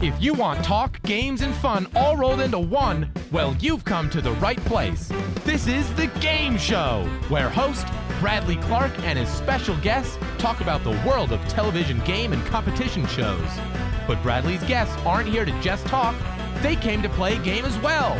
If you want talk, games, and fun all rolled into one, well, you've come to the right place. This is The Game Show, where host Bradley Clark and his special guests talk about the world of television game and competition shows. But Bradley's guests aren't here to just talk. They came to play a game as well.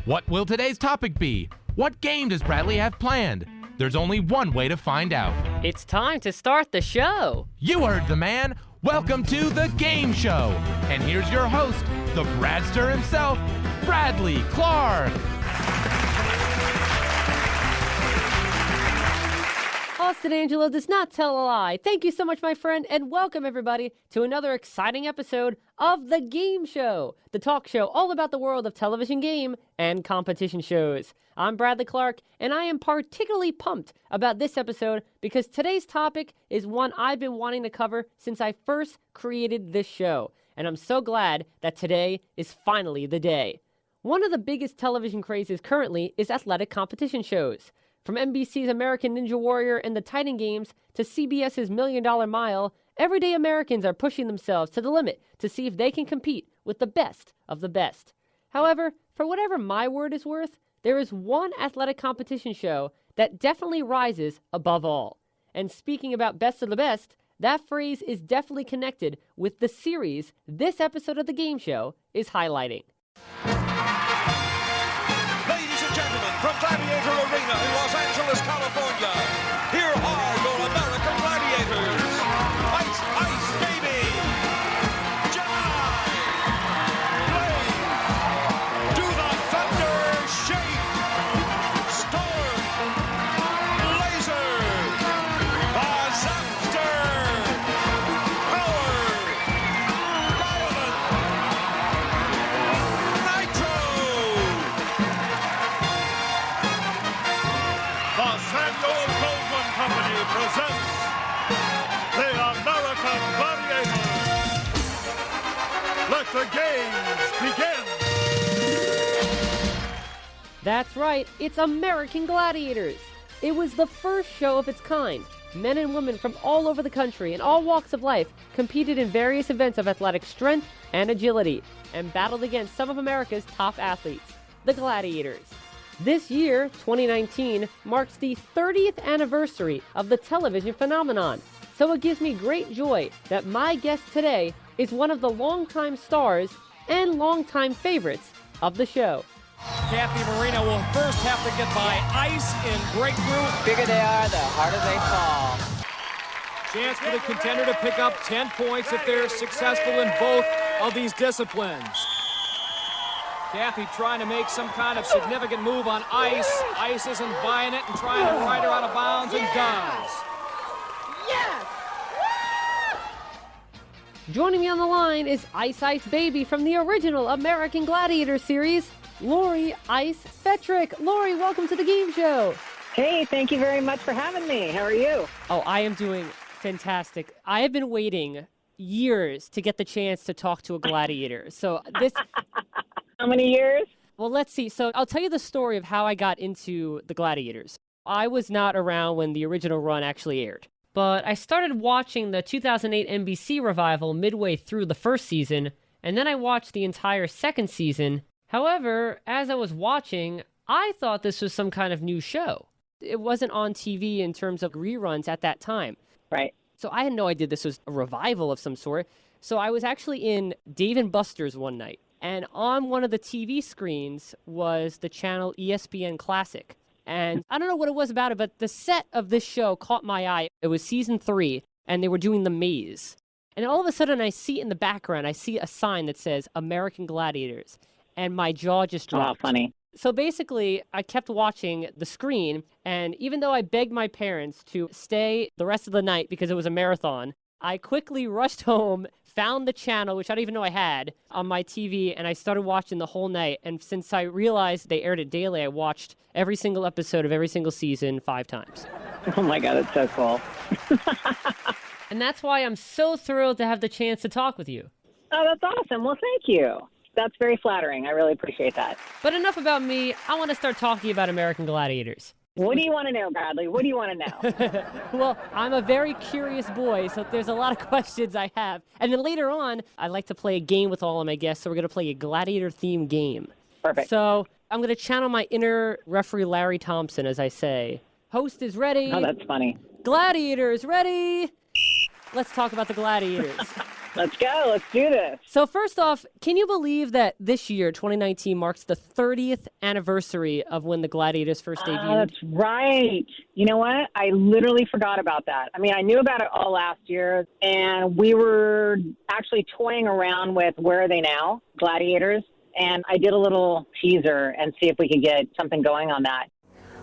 What will today's topic be? What game does Bradley have planned? There's only one way to find out. It's time to start the show. You heard the man. Welcome to The Game Show. And here's your host, the Bradster himself, Bradley Clark. Austin Angelo does not tell a lie. Thank you so much, my friend, and welcome everybody to another exciting episode of The Game Show, the talk show all about the world of television game and competition shows. I'm Bradley Clark, and I am particularly pumped about this episode because today's topic is one I've been wanting to cover since I first created this show, and I'm so glad that today is finally the day. One of the biggest television crazes currently is athletic competition shows. From NBC's American Ninja Warrior and the Titan Games to CBS's $1 Million Mile, everyday Americans are pushing themselves to the limit to see if they can compete with the best of the best. However, for whatever my word is worth, there is one athletic competition show that definitely rises above all. And speaking about best of the best, that phrase is definitely connected with the series this episode of The Game Show is highlighting. Ladies and gentlemen, from Gladiator Arena in Los Angeles, California, here are your American Gladiators. Ice, ice, baby! Gemini! Blaze! Do the thunder shake! Storm! Laser! Disaster! Power! Violent! Nitro! The Samuel Goldwyn Company presents the American Gladiators. Let the games begin. That's right, it's American Gladiators. It was the first show of its kind. Men and women from all over the country and all walks of life competed in various events of athletic strength and agility and battled against some of America's top athletes, the Gladiators. This year, 2019, marks the 30th anniversary of the television phenomenon. So it gives me great joy that my guest today is one of the longtime stars and longtime favorites of the show. Kathy Marino will first have to get by ice in breakthrough. Bigger they are, the harder they fall. Chance for the contender to pick up 10 points if they're successful in both of these disciplines. Kathy trying to make some kind of significant move on ice. Ice isn't buying it and trying to ride her out of bounds and does. Yes! Joining me on the line is Ice Ice Baby from the original American Gladiator series, Lori Ice Fetrick. Lori, welcome to The Game Show. Hey, thank you very much for having me. How are you? Oh, I am doing fantastic. I have been waiting years to get the chance to talk to a gladiator. So this... How many years? Well, let's see. So I'll tell you the story of how I got into the Gladiators. I was not around when the original run actually aired, but I started watching the 2008 NBC revival midway through the first season, and then I watched the entire second season. However, as I was watching, I thought this was some kind of new show. It wasn't on TV in terms of reruns at that time. Right. So I had no idea this was a revival of some sort. So I was actually in Dave & Buster's one night. And on one of the TV screens was the channel ESPN Classic. And I don't know what it was about it, but the set of this show caught my eye. It was season 3, and they were doing the maze. And all of a sudden, I see in the background, I see a sign that says American Gladiators. And my jaw just dropped. Oh, funny. So basically, I kept watching the screen, and even though I begged my parents to stay the rest of the night because it was a marathon, I quickly rushed home, found the channel, which I didn't even know I had, on my TV, and I started watching the whole night. And since I realized they aired it daily, I watched every single episode of every single season 5 times. Oh my God, it's so cool. And that's why I'm so thrilled to have the chance to talk with you. Oh, that's awesome. Well, thank you. That's very flattering. I really appreciate that. But enough about me. I want to start talking about American Gladiators. What do you want to know, Bradley? What do you want to know? Well, I'm a very curious boy, so there's a lot of questions I have. And then later on, I like to play a game with all of my guests, so we're going to play a Gladiator-themed game. Perfect. So I'm going to channel my inner referee Larry Thompson, as I say. Host is ready. Oh, that's funny. Gladiators ready. Let's talk about the Gladiators. Let's go. Let's do this. So first off, can you believe that this year, 2019, marks the 30th anniversary of when the Gladiators first debuted? Oh, that's right. You know what? I literally forgot about that. I mean, I knew about it all last year, and we were actually toying around with Where Are They Now? Gladiators, and I did a little teaser and see if we could get something going on that.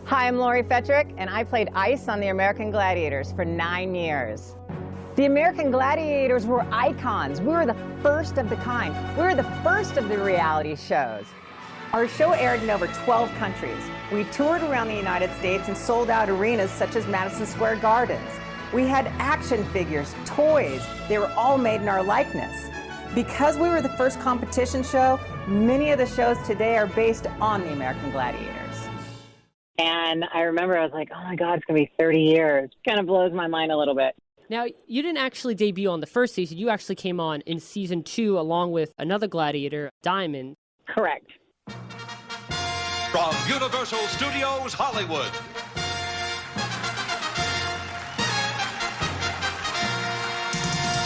Hi, I'm Lori Fetrick, and I played Ice on the American Gladiators for 9 years. The American Gladiators were icons. We were the first of the kind. We were the first of the reality shows. Our show aired in over 12 countries. We toured around the United States and sold out arenas such as Madison Square Gardens. We had action figures, toys. They were all made in our likeness. Because we were the first competition show, many of the shows today are based on the American Gladiators. And I remember I was like, oh my God, it's going to be 30 years. Kind of blows my mind a little bit. Now, you didn't actually debut on the first season. You actually came on in season 2 along with another Gladiator, Diamond. Correct. From Universal Studios Hollywood.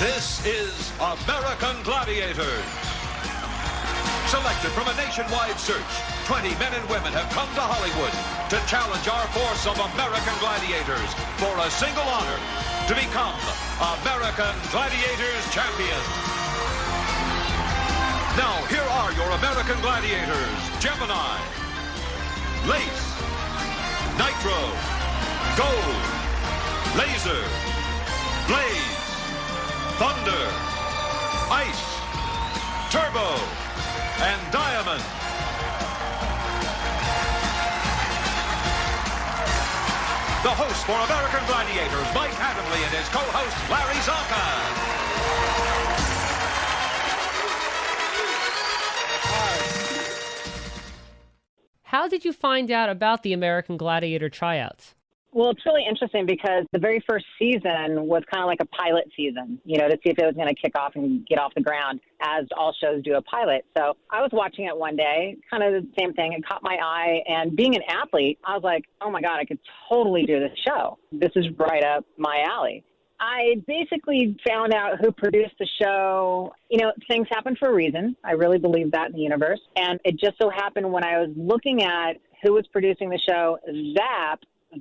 This is American Gladiators. Selected from a nationwide search, 20 men and women have come to Hollywood to challenge our force of American Gladiators for a single honor, to become American Gladiators champions. Now, here are your American Gladiators: Gemini, Lace, Nitro, Gold, Laser, Blaze, Thunder, Ice, Turbo, and Diamond. The host for American Gladiators, Mike Adamley, and his co-host, Larry Zonka. How did you find out about the American Gladiator tryouts? Well, it's really interesting because the very first season was kind of like a pilot season, you know, to see if it was going to kick off and get off the ground, as all shows do a pilot. So I was watching it one day, kind of the same thing. It caught my eye. And being an athlete, I was like, oh, my God, I could totally do this show. This is right up my alley. I basically found out who produced the show. You know, things happen for a reason. I really believe that in the universe. And it just so happened when I was looking at who was producing the show,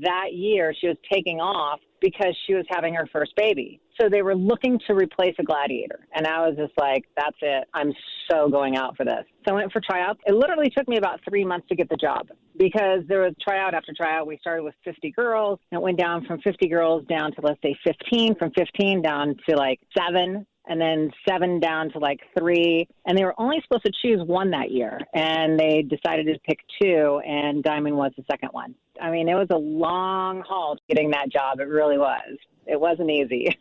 that year she was taking off because she was having her first baby. So they were looking to replace a Gladiator. And I was just like, that's it. I'm so going out for this. So I went for tryouts. It literally took me about 3 months to get the job because there was tryout after tryout. We started with 50 girls. And it went down from 50 girls down to, let's say, 15, from 15 down to like 7. And then 7 down to like 3. And they were only supposed to choose 1 that year. And they decided to pick 2, and Diamond was the second one. I mean, it was a long haul getting that job. It really was. It wasn't easy.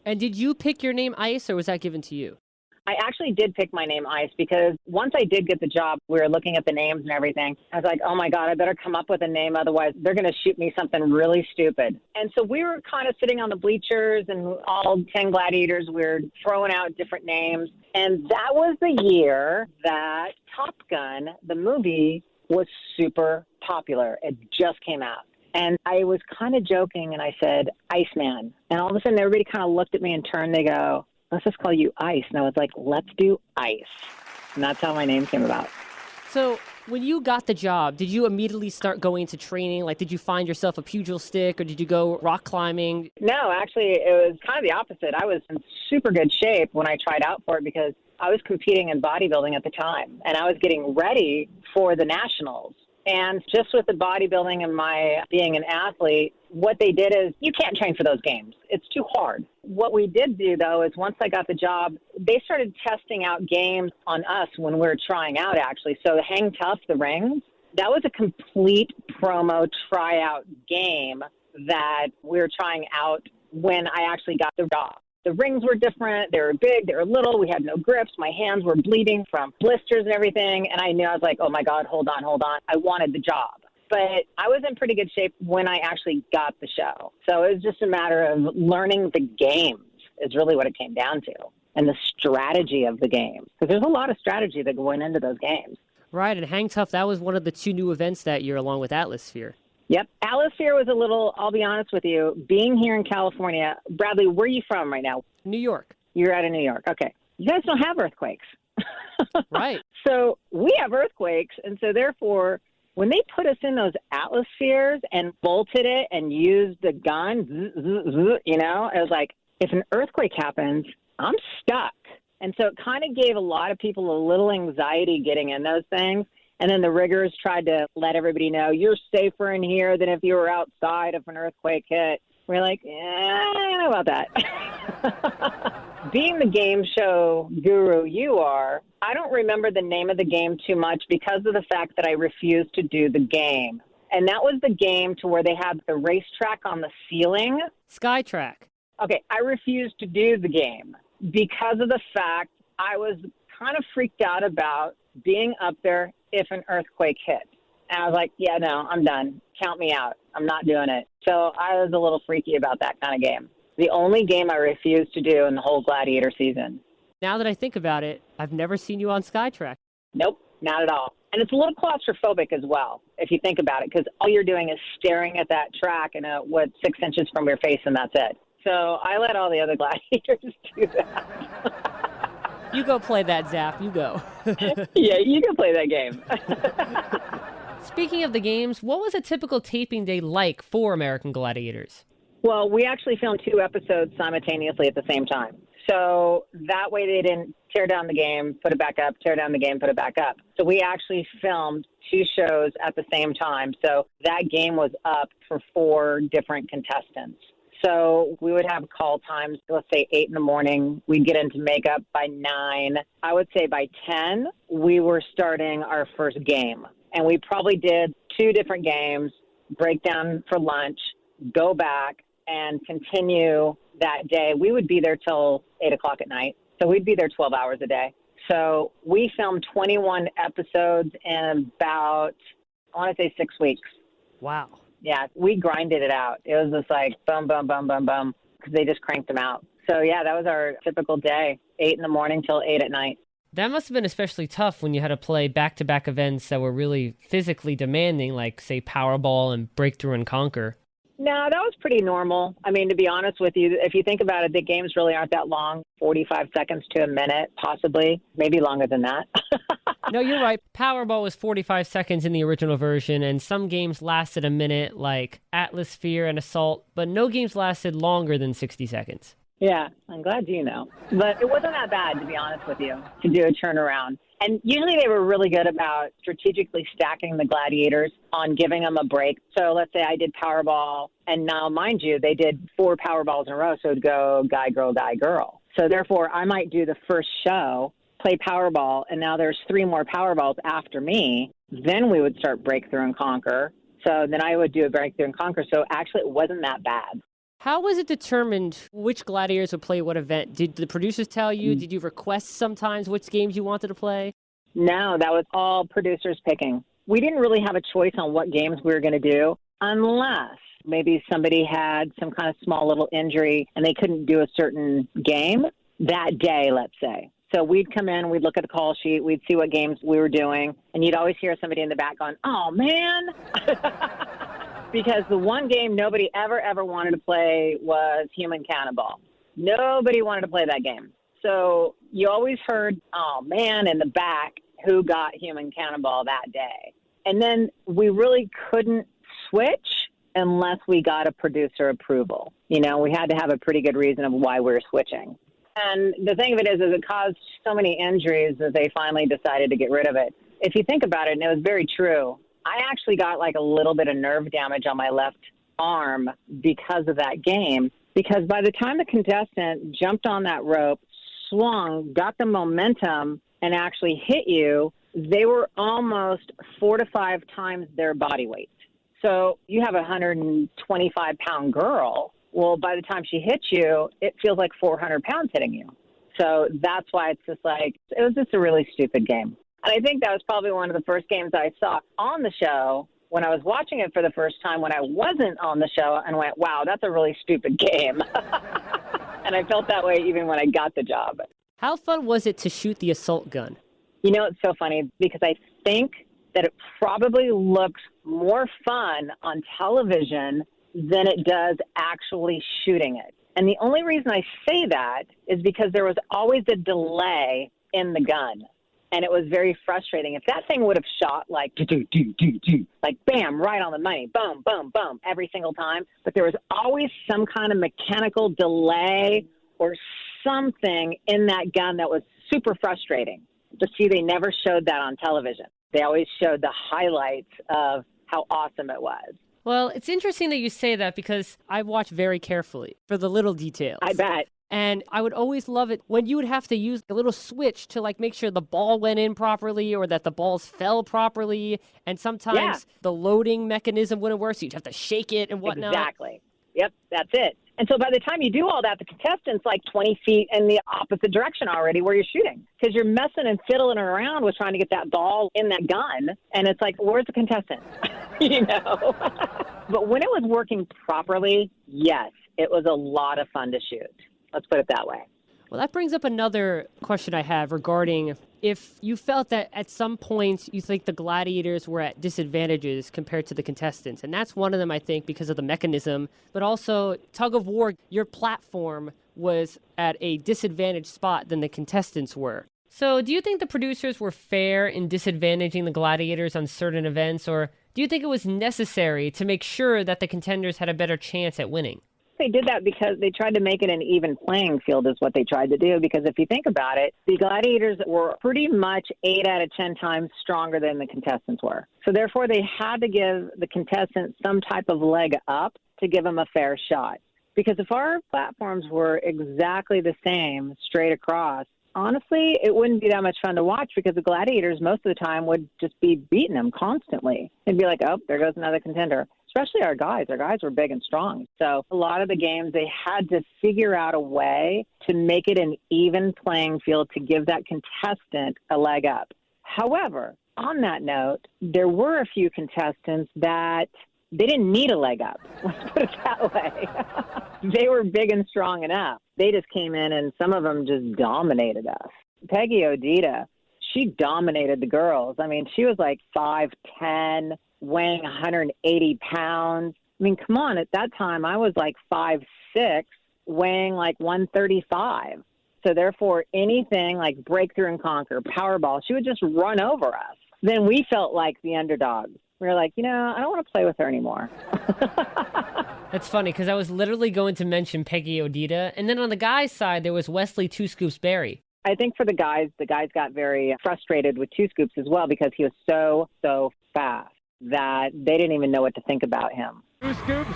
And did you pick your name Ice, or was that given to you? I actually did pick my name Ice because once I did get the job, we were looking at the names and everything. I was like, oh my God, I better come up with a name. Otherwise, they're going to shoot me something really stupid. And so we were kind of sitting on the bleachers, and all 10 gladiators, we were throwing out different names. And that was the year that Top Gun, the movie, was super popular. It just came out. And I was kind of joking, and I said, Iceman. And all of a sudden, everybody kind of looked at me and turned. They go, let's just call you Ice. And I was like, let's do Ice. And that's how my name came about. So when you got the job, did you immediately start going to training? Like, did you find yourself a pugil stick, or did you go rock climbing? No, actually, it was kind of the opposite. I was in super good shape when I tried out for it because I was competing in bodybuilding at the time, and I was getting ready for the nationals. And just with the bodybuilding and my being an athlete, what they did is you can't train for those games. It's too hard. What we did do, though, is once I got the job, they started testing out games on us when we were trying out, actually. So Hang Tough, the rings, that was a complete promo tryout game that we were trying out when I actually got the job. The rings were different. They were big. They were little. We had no grips. My hands were bleeding from blisters and everything. And I knew, I was like, oh, my God, hold on. I wanted the job. but I was in pretty good shape when I actually got the show. So it was just a matter of learning the games is really what it came down to, and the strategy of the games. Because there's a lot of strategy that went into those games. Right, and Hang Tough, that was one of the 2 new events that year along with Atmosphere. Yep. Atmosphere was a little, I'll be honest with you, being here in California. Bradley, where are you from right now? New York. You're out of New York. Okay. You guys don't have earthquakes. Right. So we have earthquakes, and so therefore, when they put us in those atmospheres and bolted it and used the gun, it was like, if an earthquake happens, I'm stuck. And so it kind of gave a lot of people a little anxiety getting in those things. And then the riggers tried to let everybody know you're safer in here than if you were outside if an earthquake hit. We're like, I don't know about that. Being the game show guru you are, I don't remember the name of the game too much because of the fact that I refused to do the game. And that was the game to where they had the racetrack on the ceiling. Skytrack. Okay, I refused to do the game because of the fact I was kind of freaked out about being up there if an earthquake hit. And I was like, yeah, no, I'm done. Count me out. I'm not doing it. So I was a little freaky about that kind of game. The only game I refused to do in the whole Gladiator season. Now that I think about it, I've never seen you on Skytrack. Nope, not at all. And it's a little claustrophobic as well, if you think about it, because all you're doing is staring at that track and what 6 inches from your face, and that's it. So I let all the other gladiators do that. You go play that, Zap. You go. Yeah, you can play that game. Speaking of the games, what was a typical taping day like for American Gladiators? Well, we actually filmed 2 episodes simultaneously at the same time. So that way they didn't tear down the game, put it back up, tear down the game, put it back up. So we actually filmed 2 shows at the same time. So that game was up for 4 different contestants. So we would have call times, let's say 8 in the morning. We'd get into makeup by 9. I would say by 10, we were starting our first game. And we probably did 2 different games, break down for lunch, go back, and continue that day. We would be there till 8 o'clock at night. So we'd be there 12 hours a day. So we filmed 21 episodes in about, I want to say 6 weeks. Wow. Yeah, we grinded it out. It was just like boom, boom, boom, boom, boom, because they just cranked them out. So yeah, that was our typical day, 8 in the morning till 8 at night. That must have been especially tough when you had to play back-to-back events that were really physically demanding, like, say, Powerball and Breakthrough and Conquer. No, that was pretty normal. I mean, to be honest with you, if you think about it, the games really aren't that long, 45 seconds to a minute, possibly, maybe longer than that. No, you're right. Powerball was 45 seconds in the original version, and some games lasted a minute, like Atmosphere and Assault, but no games lasted longer than 60 seconds. Yeah, I'm glad you know. But it wasn't that bad, to be honest with you, to do a turnaround. And usually they were really good about strategically stacking the gladiators on giving them a break. So let's say I did Powerball, and now, mind you, they did 4 Powerballs in a row, so it'd go guy, girl. So therefore, I might do the first show, play Powerball, and now there's 3 more Powerballs after me. Then we would start Breakthrough and Conquer. So then I would do a Breakthrough and Conquer. So actually, it wasn't that bad. How was it determined which gladiators would play what event? Did the producers tell you? Did you request sometimes which games you wanted to play? No, that was all producers picking. We didn't really have a choice on what games we were going to do unless maybe somebody had some kind of small little injury and they couldn't do a certain game that day, let's say. So we'd come in, we'd look at the call sheet, we'd see what games we were doing, and you'd always hear somebody in the back going, oh, man. Because the one game nobody ever wanted to play was Human Cannonball. Nobody wanted to play that game. So you always heard, oh, man, in the back, who got Human Cannonball that day. And then we really couldn't switch unless we got a producer approval. You know, we had to have a pretty good reason of why we were switching. And the thing of it is it caused so many injuries that they finally decided to get rid of it. If you think about it, and it was very true, I actually got like a little bit of nerve damage on my left arm because of that game. Because by the time the contestant jumped on that rope, swung, got the momentum, and actually hit you, they were almost 4 to 5 times their body weight. So you have a 125-pound girl. Well, by the time she hits you, it feels like 400 pounds hitting you. So that's why it's just like, it was just a really stupid game. And I think that was probably one of the first games I saw on the show when I was watching it for the first time when I wasn't on the show and went, wow, that's a really stupid game. And I felt that way even when I got the job. How fun was it to shoot the assault gun? You know, it's so funny because I think that it probably looks more fun on television than it does actually shooting it. And the only reason I say that is because there was always a delay in the gun. And it was very frustrating. If that thing would have shot like, like bam, right on the money, boom, boom, boom, every single time. But there was always some kind of mechanical delay or something in that gun that was super frustrating. To see, they never showed that on television. They always showed the highlights of how awesome it was. Well, it's interesting that you say that because I watch very carefully for the little details. I bet. And I would always love it when you would have to use a little switch to like make sure the ball went in properly or that the balls fell properly. And sometimes the loading mechanism wouldn't work, so you'd have to shake it and whatnot. Exactly. Yep, that's it. And so by the time you do all that, the contestant's like 20 feet in the opposite direction already where you're shooting because you're messing and fiddling around with trying to get that ball in that gun. And it's like, where's the contestant? You know? But when it was working properly, yes, it was a lot of fun to shoot. Let's put it that way. Well, that brings up another question I have regarding if you felt that at some points you think the gladiators were at disadvantages compared to the contestants. And that's one of them, I think, because of the mechanism. But also, Tug of War, your platform was at a disadvantaged spot than the contestants were. So do you think the producers were fair in disadvantaging the gladiators on certain events? Or do you think it was necessary to make sure that the contenders had a better chance at winning? They did that because they tried to make it an even playing field is what they tried to do. Because if you think about it, the gladiators were pretty much 8 out of 10 times stronger than the contestants were. So therefore, they had to give the contestants some type of leg up to give them a fair shot. Because if our platforms were exactly the same straight across, honestly, it wouldn't be that much fun to watch because the gladiators most of the time would just be beating them constantly. It'd be like, oh, there goes another contender. Especially our guys. Our guys were big and strong. So a lot of the games, they had to figure out a way to make it an even playing field to give that contestant a leg up. However, on that note, there were a few contestants that they didn't need a leg up. Let's put it that way. They were big and strong enough. They just came in and some of them just dominated us. Peggy Odita, she dominated the girls. I mean, she was like 5'10", weighing 180 pounds. I mean, come on, at that time I was like 5'6", weighing like 135. So therefore, anything like breakthrough and conquer, Powerball, she would just run over us. Then we felt like the underdogs. We were like, you know, I don't want to play with her anymore. That's funny because I was literally going to mention Peggy Odita. And then on the guys' side, there was Wesley Two Scoops Berry. I think for the guys got very frustrated with Two Scoops as well because he was so fast that they didn't even know what to think about him. Two Scoops,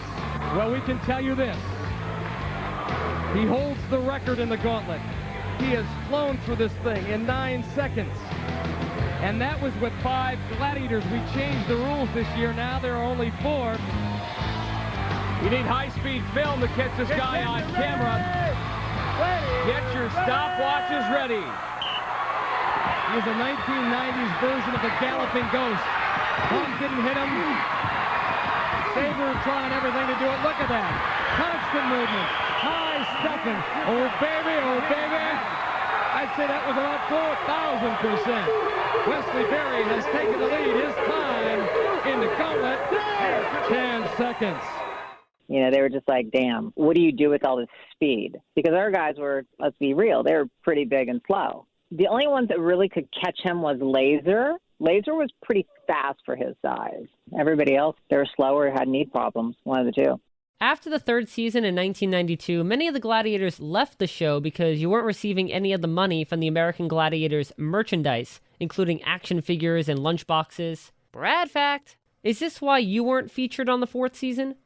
well, we can tell you this. He holds the record in the Gauntlet. He has flown through this thing in 9 seconds. And that was with 5 gladiators. We changed the rules this year. Now there are only 4. You need high-speed film to catch this guy on camera. Get your stopwatches ready. He's a 1990s version of the Galloping Ghost. One didn't hit him. Saber trying everything to do it. Look at that. Constant movement. High stepping. Oh, baby, oh, baby. I'd say that was about 4,000%. Wesley Berry has taken the lead. His time in the Gauntlet, 10 seconds. You know, they were just like, damn, what do you do with all this speed? Because our guys were, let's be real, they were pretty big and slow. The only ones that really could catch him was Laser. Laser was pretty fast for his size. Everybody else, they were slower, had knee problems, one of the two. After the third season in 1992, many of the gladiators left the show because you weren't receiving any of the money from the American Gladiators merchandise, including action figures and lunchboxes. Brad fact, is this why you weren't featured on the fourth season?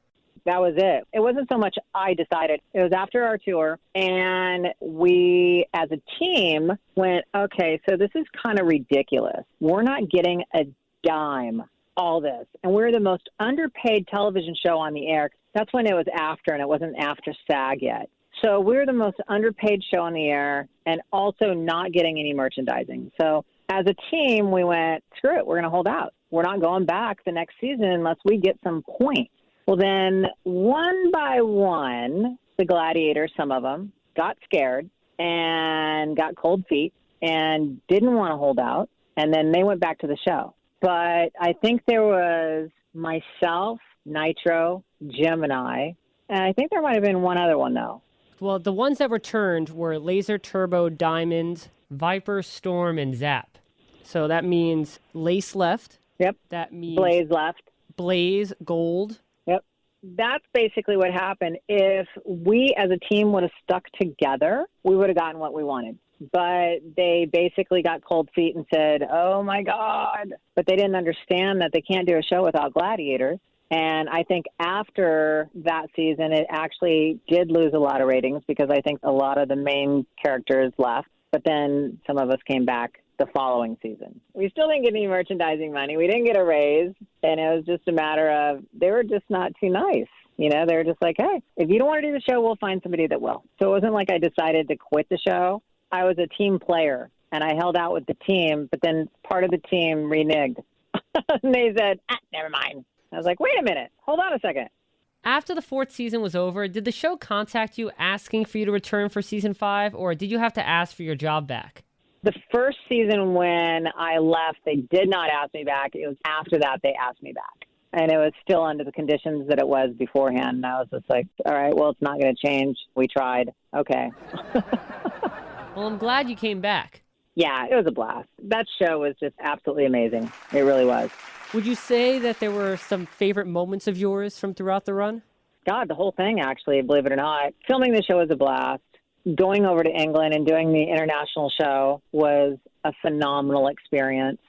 That was it. It wasn't so much I decided. It was after our tour, and we, as a team, went, okay, so this is kind of ridiculous. We're not getting a dime, all this. And we're the most underpaid television show on the air. That's when it was after, and it wasn't after SAG yet. So we're the most underpaid show on the air and also not getting any merchandising. So as a team, we went, screw it, we're going to hold out. We're not going back the next season unless we get some points. Well, then one by one, the Gladiators, some of them, got scared and got cold feet and didn't want to hold out. And then they went back to the show. But I think there was myself, Nitro, Gemini, and I think there might have been one other one, though. Well, the ones that returned were Laser, Turbo, Diamond, Viper, Storm, and Zap. So that means Lace left. Yep. That means Blaze left. Blaze, Gold. Yep. That's basically what happened. If we as a team would have stuck together, we would have gotten what we wanted. But they basically got cold feet and said, oh, my God. But they didn't understand that they can't do a show without Gladiators. And I think after that season, it actually did lose a lot of ratings because I think a lot of the main characters left. But then some of us came back the following season. We still didn't get any merchandising money. We didn't get a raise. And it was just a matter of they were just not too nice. You know, they were just like, hey, if you don't want to do the show, we'll find somebody that will. So it wasn't like I decided to quit the show. I was a team player, and I held out with the team, but then part of the team reneged. And they said, never mind. I was like, wait a minute. Hold on a second. After the 4th season was over, did the show contact you asking for you to return for season 5, or did you have to ask for your job back? The first season when I left, they did not ask me back. It was after that they asked me back. And it was still under the conditions that it was beforehand. And I was just like, all right, well, it's not going to change. We tried. Okay. Well, I'm glad you came back. Yeah, it was a blast. That show was just absolutely amazing. It really was. Would you say that there were some favorite moments of yours from throughout the run? God, the whole thing, actually, believe it or not. Filming the show was a blast. Going over to England and doing the international show was a phenomenal experience.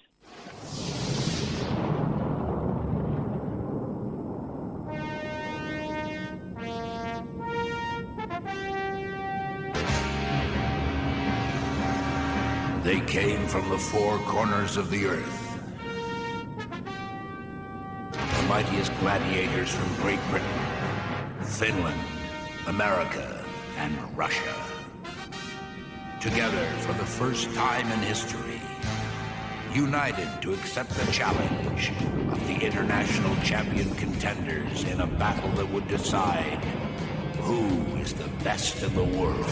They came from the 4 corners of the earth. The mightiest gladiators from Great Britain, Finland, America, and Russia. Together for the first time in history, united to accept the challenge of the international champion contenders in a battle that would decide who is the best in the world.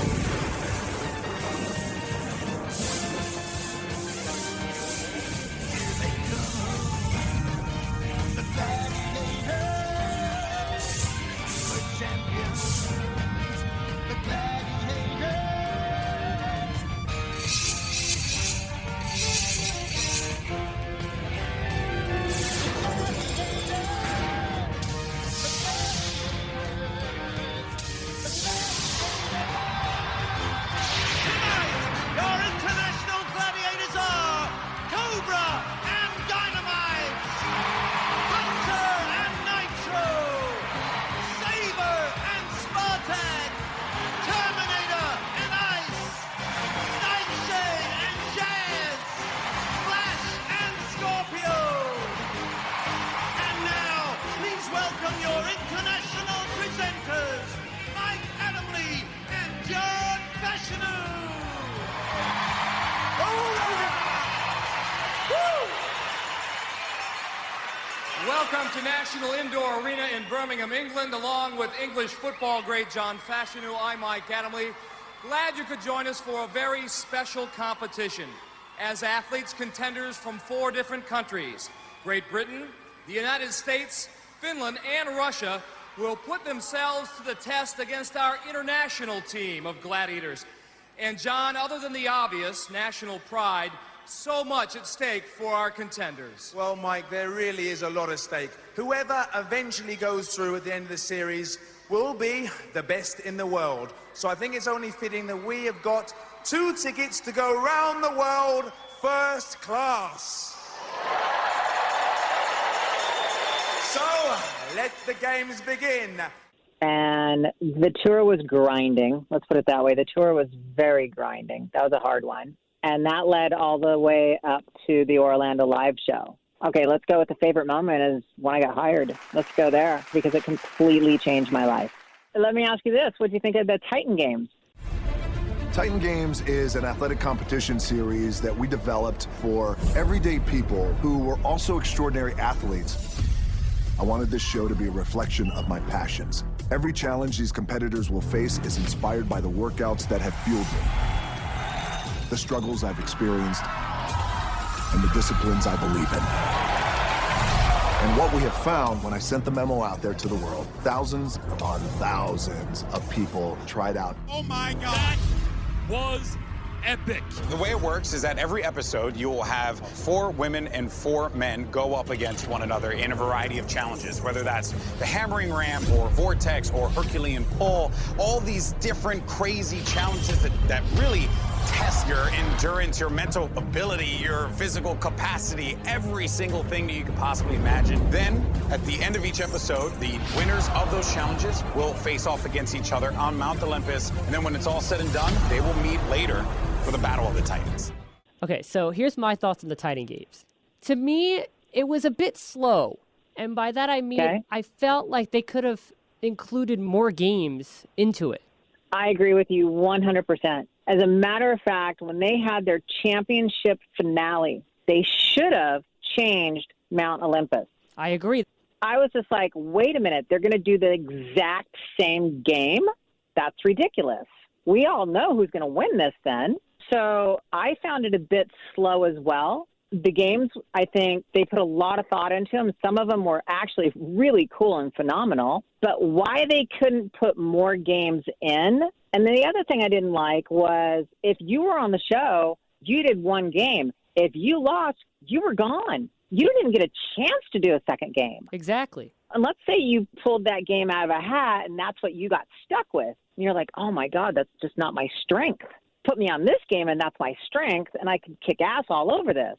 Welcome to National Indoor Arena in Birmingham, England, along with English football great John Fashanu. I'm Mike Adamley. Glad you could join us for a very special competition as athletes contenders from 4 different countries. Great Britain, the United States, Finland, and Russia will put themselves to the test against our international team of gladiators. And John, other than the obvious national pride, so much at stake for our contenders. Well, Mike, there really is a lot at stake. Whoever eventually goes through at the end of the series will be the best in the world. So I think it's only fitting that we have got 2 tickets to go around the world first class. So, let the games begin. And the tour was grinding. Let's put it that way. The tour was very grinding. That was a hard one. And that led all the way up to the Orlando live show. Okay, let's go with the favorite moment is when I got hired. Let's go there because it completely changed my life. Let me ask you this. What do you think of the Titan games? Titan Games is an athletic competition series that we developed for everyday people who were also extraordinary athletes. I wanted this show to be a reflection of my passions. Every challenge these competitors will face is inspired by the workouts that have fueled me, the struggles I've experienced, and the disciplines I believe in. And what we have found when I sent the memo out there to the world, thousands upon thousands of people tried out. Oh my God! That was epic. The way it works is that every episode you will have 4 women and 4 men go up against one another in a variety of challenges, whether that's the hammering ramp or vortex or Herculean pull, all these different crazy challenges that really test your endurance, your mental ability, your physical capacity, every single thing that you could possibly imagine. Then, at the end of each episode, the winners of those challenges will face off against each other on Mount Olympus, and then when it's all said and done, they will meet later for the Battle of the Titans. Okay, so here's my thoughts on the Titan Games. To me, it was a bit slow, and by that I mean I felt like they could have included more games into it. I agree with you 100%. As a matter of fact, when they had their championship finale, they should have changed Mount Olympus. I agree. I was just like, wait a minute, they're going to do the exact same game? That's ridiculous. We all know who's going to win this then. So I found it a bit slow as well. The games, I think they put a lot of thought into them. Some of them were actually really cool and phenomenal. But why they couldn't put more games in? And then the other thing I didn't like was if you were on the show, you did one game. If you lost, you were gone. You didn't even get a chance to do a second game. Exactly. And let's say you pulled that game out of a hat and that's what you got stuck with. And you're like, oh, my God, that's just not my strength. Put me on this game and that's my strength, and I can kick ass all over this.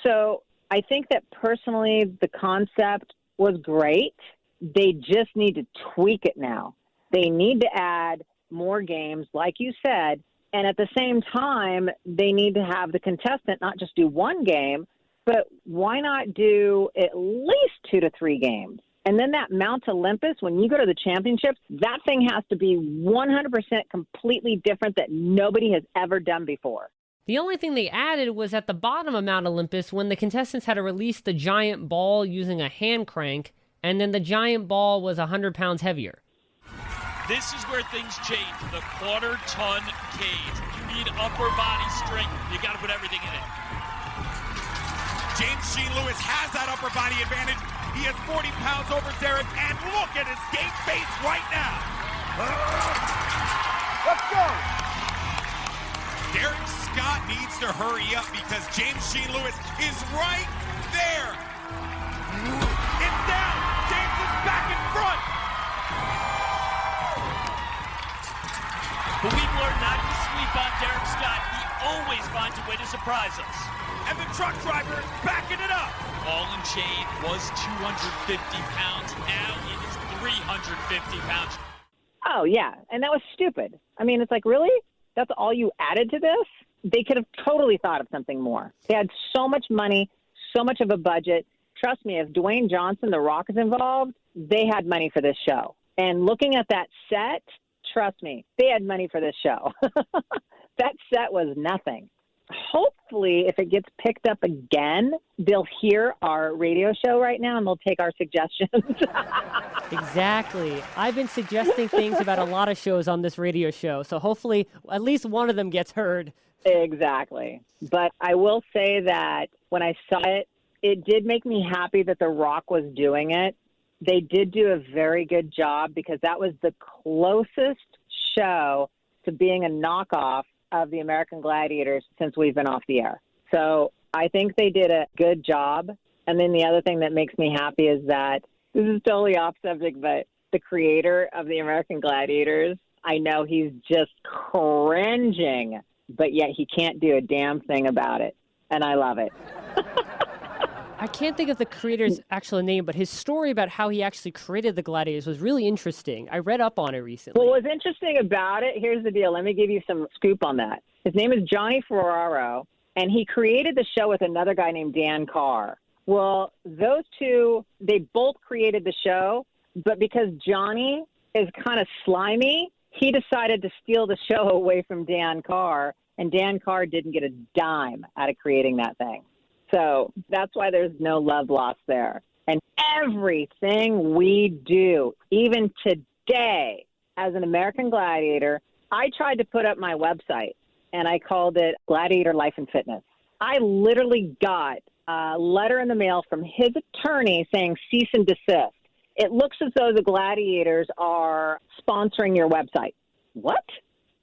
So I think that personally the concept was great. They just need to tweak it now. They need to add more games, like you said, and at the same time, they need to have the contestant not just do one game, but why not do at least 2 to 3 games? And then that Mount Olympus, when you go to the championships, that thing has to be 100% completely different that nobody has ever done before. The only thing they added was at the bottom of Mount Olympus when the contestants had to release the giant ball using a hand crank, and then the giant ball was 100 pounds heavier. This is where things change. The quarter-ton cage. You need upper body strength. You got to put everything in it. James Sheen Lewis has that upper body advantage. He is 40 pounds over Derek, and look at his game face right now. Let's go. Derek Scott needs to hurry up because James Sheen Lewis is right there. It's down. James is back in front. But we've learned not to sleep on Derek Scott. He always finds a way to surprise us. And the truck driver is backing it up. Ball and chain was 250 pounds. Now it is 350 pounds. Oh, yeah. And that was stupid. I mean, it's like, really? That's all you added to this? They could have totally thought of something more. They had so much money, so much of a budget. Trust me, if Dwayne Johnson, The Rock, is involved, they had money for this show. And looking at that set, trust me, they had money for this show. That set was nothing. Hopefully, if it gets picked up again, they'll hear our radio show right now and they'll take our suggestions. Exactly. I've been suggesting things about a lot of shows on this radio show, so hopefully at least one of them gets heard. Exactly. But I will say that when I saw it, it did make me happy that The Rock was doing it. They did do a very good job because that was the closest show to being a knockoff of the American Gladiators since we've been off the air. So I think they did a good job. And then the other thing that makes me happy is that, this is totally off subject, but the creator of the American Gladiators, I know he's just cringing, but yet he can't do a damn thing about it. And I love it. I can't think of the creator's actual name, but his story about how he actually created the Gladiators was really interesting. I read up on it recently. Well, what's interesting about it, here's the deal. Let me give you some scoop on that. His name is Johnny Ferraro, and he created the show with another guy named Dan Carr. Well, those two, they both created the show, but because Johnny is kind of slimy, he decided to steal the show away from Dan Carr, and Dan Carr didn't get a dime out of creating that thing. So that's why there's no love lost there. And everything we do, even today, as an American Gladiator, I tried to put up my website, and I called it Gladiator Life and Fitness. I literally got a letter in the mail from his attorney saying cease and desist. It looks as though the Gladiators are sponsoring your website. What?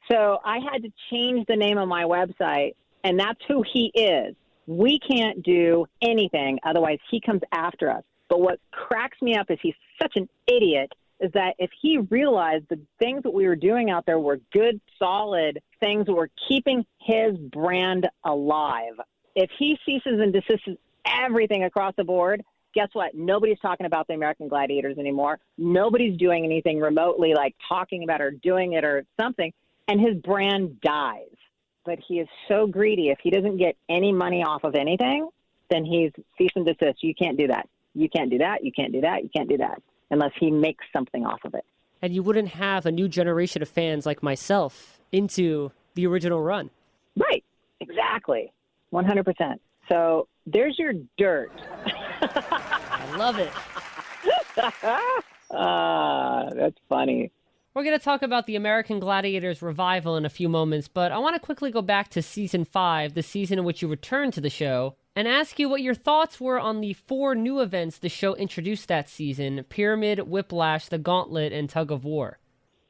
So I had to change the name of my website, and that's who he is. We can't do anything, otherwise he comes after us. But what cracks me up is he's such an idiot, is that if he realized the things that we were doing out there were good, solid things that were keeping his brand alive, if he ceases and desists everything across the board, guess what? Nobody's talking about the American Gladiators anymore. Nobody's doing anything remotely like talking about or doing it or something, and his brand dies. But he is so greedy. If he doesn't get any money off of anything, then he's cease and desist. You can't do that. You can't do that. You can't do that. You can't do that unless he makes something off of it. And you wouldn't have a new generation of fans like myself into the original run. Right. Exactly. 100%. So there's your dirt. I love it. That's funny. We're going to talk about the American Gladiators revival in a few moments, but I want to quickly go back to Season 5, the season in which you returned to the show, and ask you what your thoughts were on the 4 new events the show introduced that season: Pyramid, Whiplash, the Gauntlet, and Tug of War.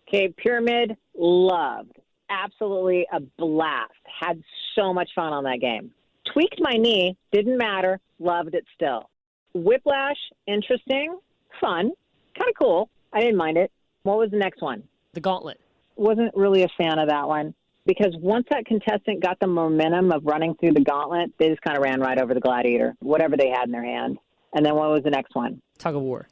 Okay, Pyramid, loved. Absolutely a blast. Had so much fun on that game. Tweaked my knee, didn't matter, loved it still. Whiplash, interesting, fun, kind of cool. I didn't mind it. What was the next one? The Gauntlet. Wasn't really a fan of that one because once that contestant got the momentum of running through the gauntlet, they just kind of ran right over the Gladiator, whatever they had in their hand. And then what was the next one? Tug of War.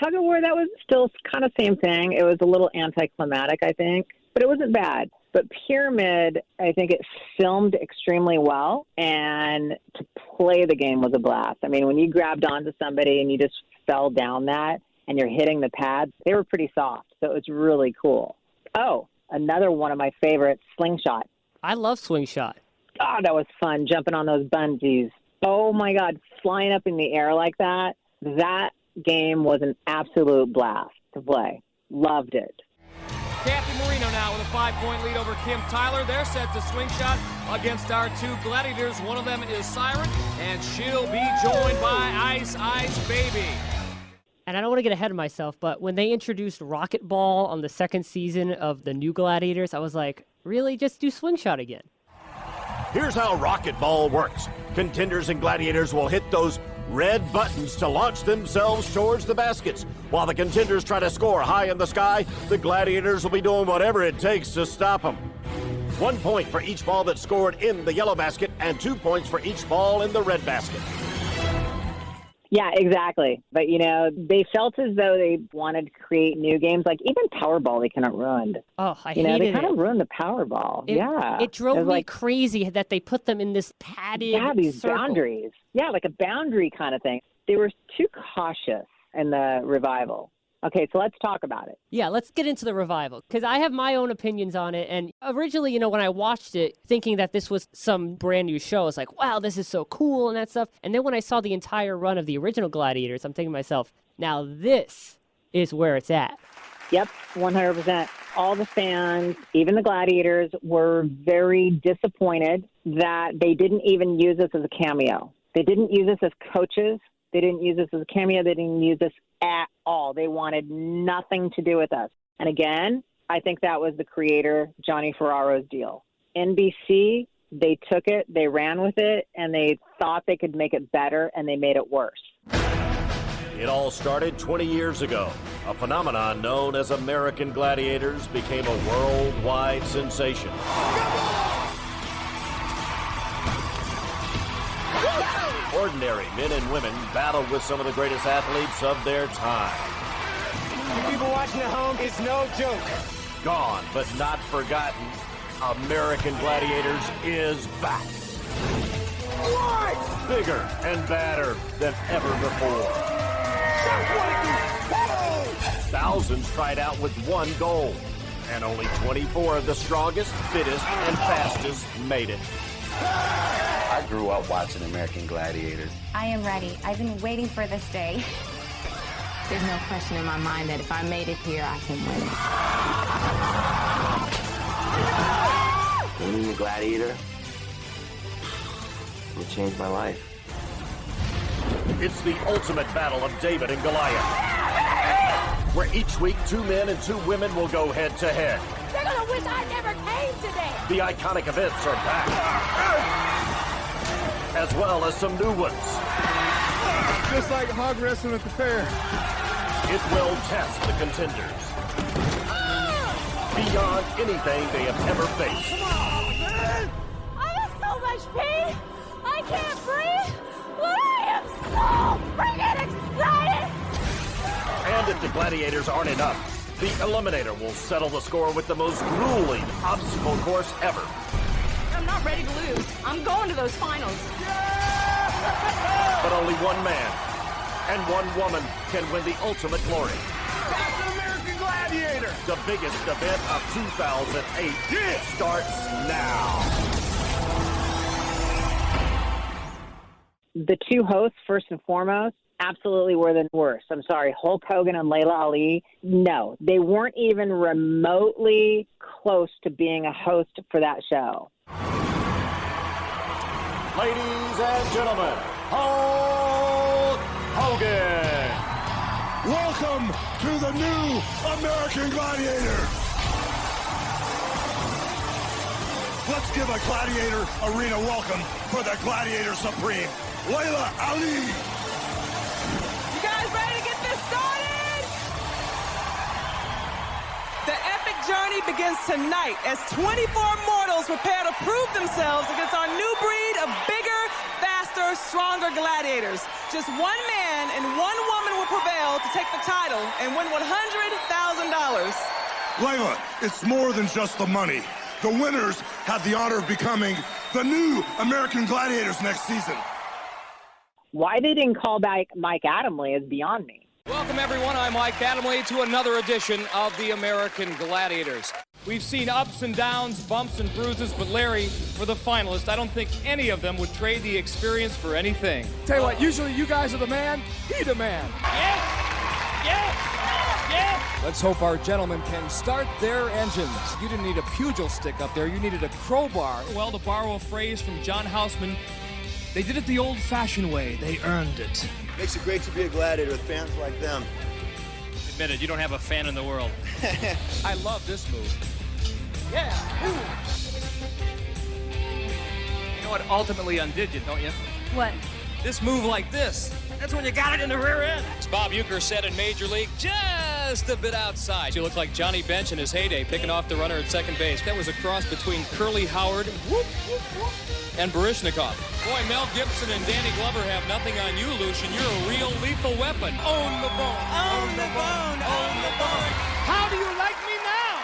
Tug of War, that was still kind of same thing. It was a little anticlimactic, I think, but it wasn't bad. But Pyramid, I think it filmed extremely well, and to play the game was a blast. I mean, when you grabbed onto somebody and you just fell down that and you're hitting the pads, they were pretty soft, so it was really cool. Oh, another one of my favorites, Slingshot. I love Slingshot. God, that was fun, jumping on those bungees. Oh, my God, flying up in the air like that. That game was an absolute blast to play. Loved it. Kathy Marino now with a 5-point lead over Kim Tyler. They're set to Slingshot against our 2 Gladiators. One of them is Siren, and she'll be joined by Ice Ice Baby. And I don't want to get ahead of myself, but when they introduced Rocket Ball on the 2nd season of the new Gladiators, I was like, really? Just do Slingshot again. Here's how Rocket Ball works. Contenders and Gladiators will hit those red buttons to launch themselves towards the baskets. While the contenders try to score high in the sky, the Gladiators will be doing whatever it takes to stop them. 1 point for each ball that's scored in the yellow basket and 2 points for each ball in the red basket. Yeah, exactly. But, you know, they felt as though they wanted to create new games. Like, even Powerball, they kind of ruined. Oh, I hated it. They kind of ruined the Powerball. It drove me crazy that they put them in this padded these circle. boundaries. Yeah, like a boundary kind of thing. They were too cautious in the revival. Okay, so let's talk about it. Yeah, let's get into the revival, because I have my own opinions on it. And originally, when I watched it, thinking that this was some brand new show, I was like, wow, this is so cool and that stuff. And then when I saw the entire run of the original Gladiators, I'm thinking to myself, now this is where it's at. Yep, 100%. All the fans, even the Gladiators, were very disappointed that they didn't even use us as a cameo. They didn't use us as coaches. They didn't use us as a cameo. They didn't use us at all. They wanted nothing to do with us. And again, I think that was the creator, Johnny Ferraro's deal. NBC, they took it, they ran with it, and they thought they could make it better, and they made it worse. It all started 20 years ago. A phenomenon known as American Gladiators became a worldwide sensation. Ordinary men and women battled with some of the greatest athletes of their time. You people watching at home, it's no joke. Gone but not forgotten, American Gladiators is back. What? Bigger and badder than ever before. Thousands tried out with one goal: and only 24 of the strongest, fittest, and fastest made it. I grew up watching American Gladiators. I am ready. I've been waiting for this day. There's no question in my mind that if I made it here, I can win. Winning the Gladiator will change my life. It's the ultimate battle of David and Goliath, where each week 2 men and 2 women will go head-to-head. They're gonna wish I never came today. The iconic events are back, as well as some new ones. Just like hog wrestling at the fair. It will test the contenders beyond anything they have ever faced. Come on, man! I'm in so much pain. I can't breathe. But I am so freaking excited. And if the Gladiators aren't enough, the Eliminator will settle the score with the most grueling obstacle course ever. I'm not ready to lose. I'm going to those finals. But only one man and one woman can win the ultimate glory. That's an American Gladiator! The biggest event of 2008 starts now. The 2 hosts, first and foremost, absolutely were the worst. I'm sorry, Hulk Hogan and Layla Ali, no. They weren't even remotely close to being a host for that show. Ladies and gentlemen, Hulk Hogan. Welcome to the new American Gladiator. Let's give a Gladiator Arena welcome for the Gladiator Supreme, Layla Ali. You guys ready to get this started? The epic journey begins tonight as 24 mortals prepare to prove themselves against our new breed of bigger, faster, stronger gladiators. Just 1 man and 1 woman will prevail to take the title and win $100,000. Layla, it's more than just the money. The winners have the honor of becoming the new American Gladiators next season. Why they didn't call back Mike Adamle is beyond me. Welcome, everyone. I'm Mike Adamle to another edition of the American Gladiators. We've seen ups and downs, bumps and bruises, but Larry, for the finalists, I don't think any of them would trade the experience for anything. Tell you what, usually you guys are the man, he the man. Yes! Yes! Yes! Let's hope our gentlemen can start their engines. You didn't need a pugil stick up there, you needed a crowbar. Well, to borrow a phrase from John Houseman, they did it the old-fashioned way. They earned it. Makes it great to be a Gladiator with fans like them. Admit it, you don't have a fan in the world. I love this move. Yeah! You know what ultimately undid you, don't you? What? This move like this. That's when you got it in the rear end. As Bob Uecker said in Major League, just a bit outside. You look like Johnny Bench in his heyday, picking off the runner at second base. That was a cross between Curly Howard and Baryshnikov. Boy, Mel Gibson and Danny Glover have nothing on you, Lucian. You're a real lethal weapon. Own the bone. Own the bone. Own the bone. How do you like me now?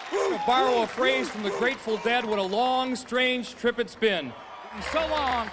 To borrow a phrase from the Grateful Dead, what a long, strange trip it's been. So long.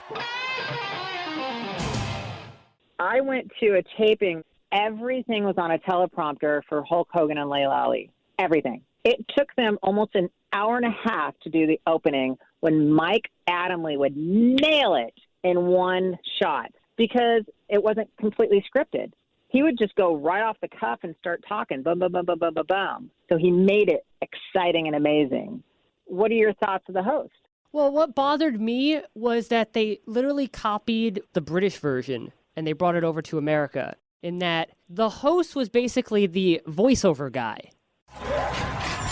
I went to a taping. Everything was on a teleprompter for Hulk Hogan and Layla Ali. Everything. It took them almost an hour and a half to do the opening when Mike Adamle would nail it in one shot because it wasn't completely scripted. He would just go right off the cuff and start talking, boom, boom, boom, boom, boom, boom, boom. So he made it exciting and amazing. What are your thoughts of the host? Well, what bothered me was that they literally copied the British version and they brought it over to America, in that the host was basically the voiceover guy.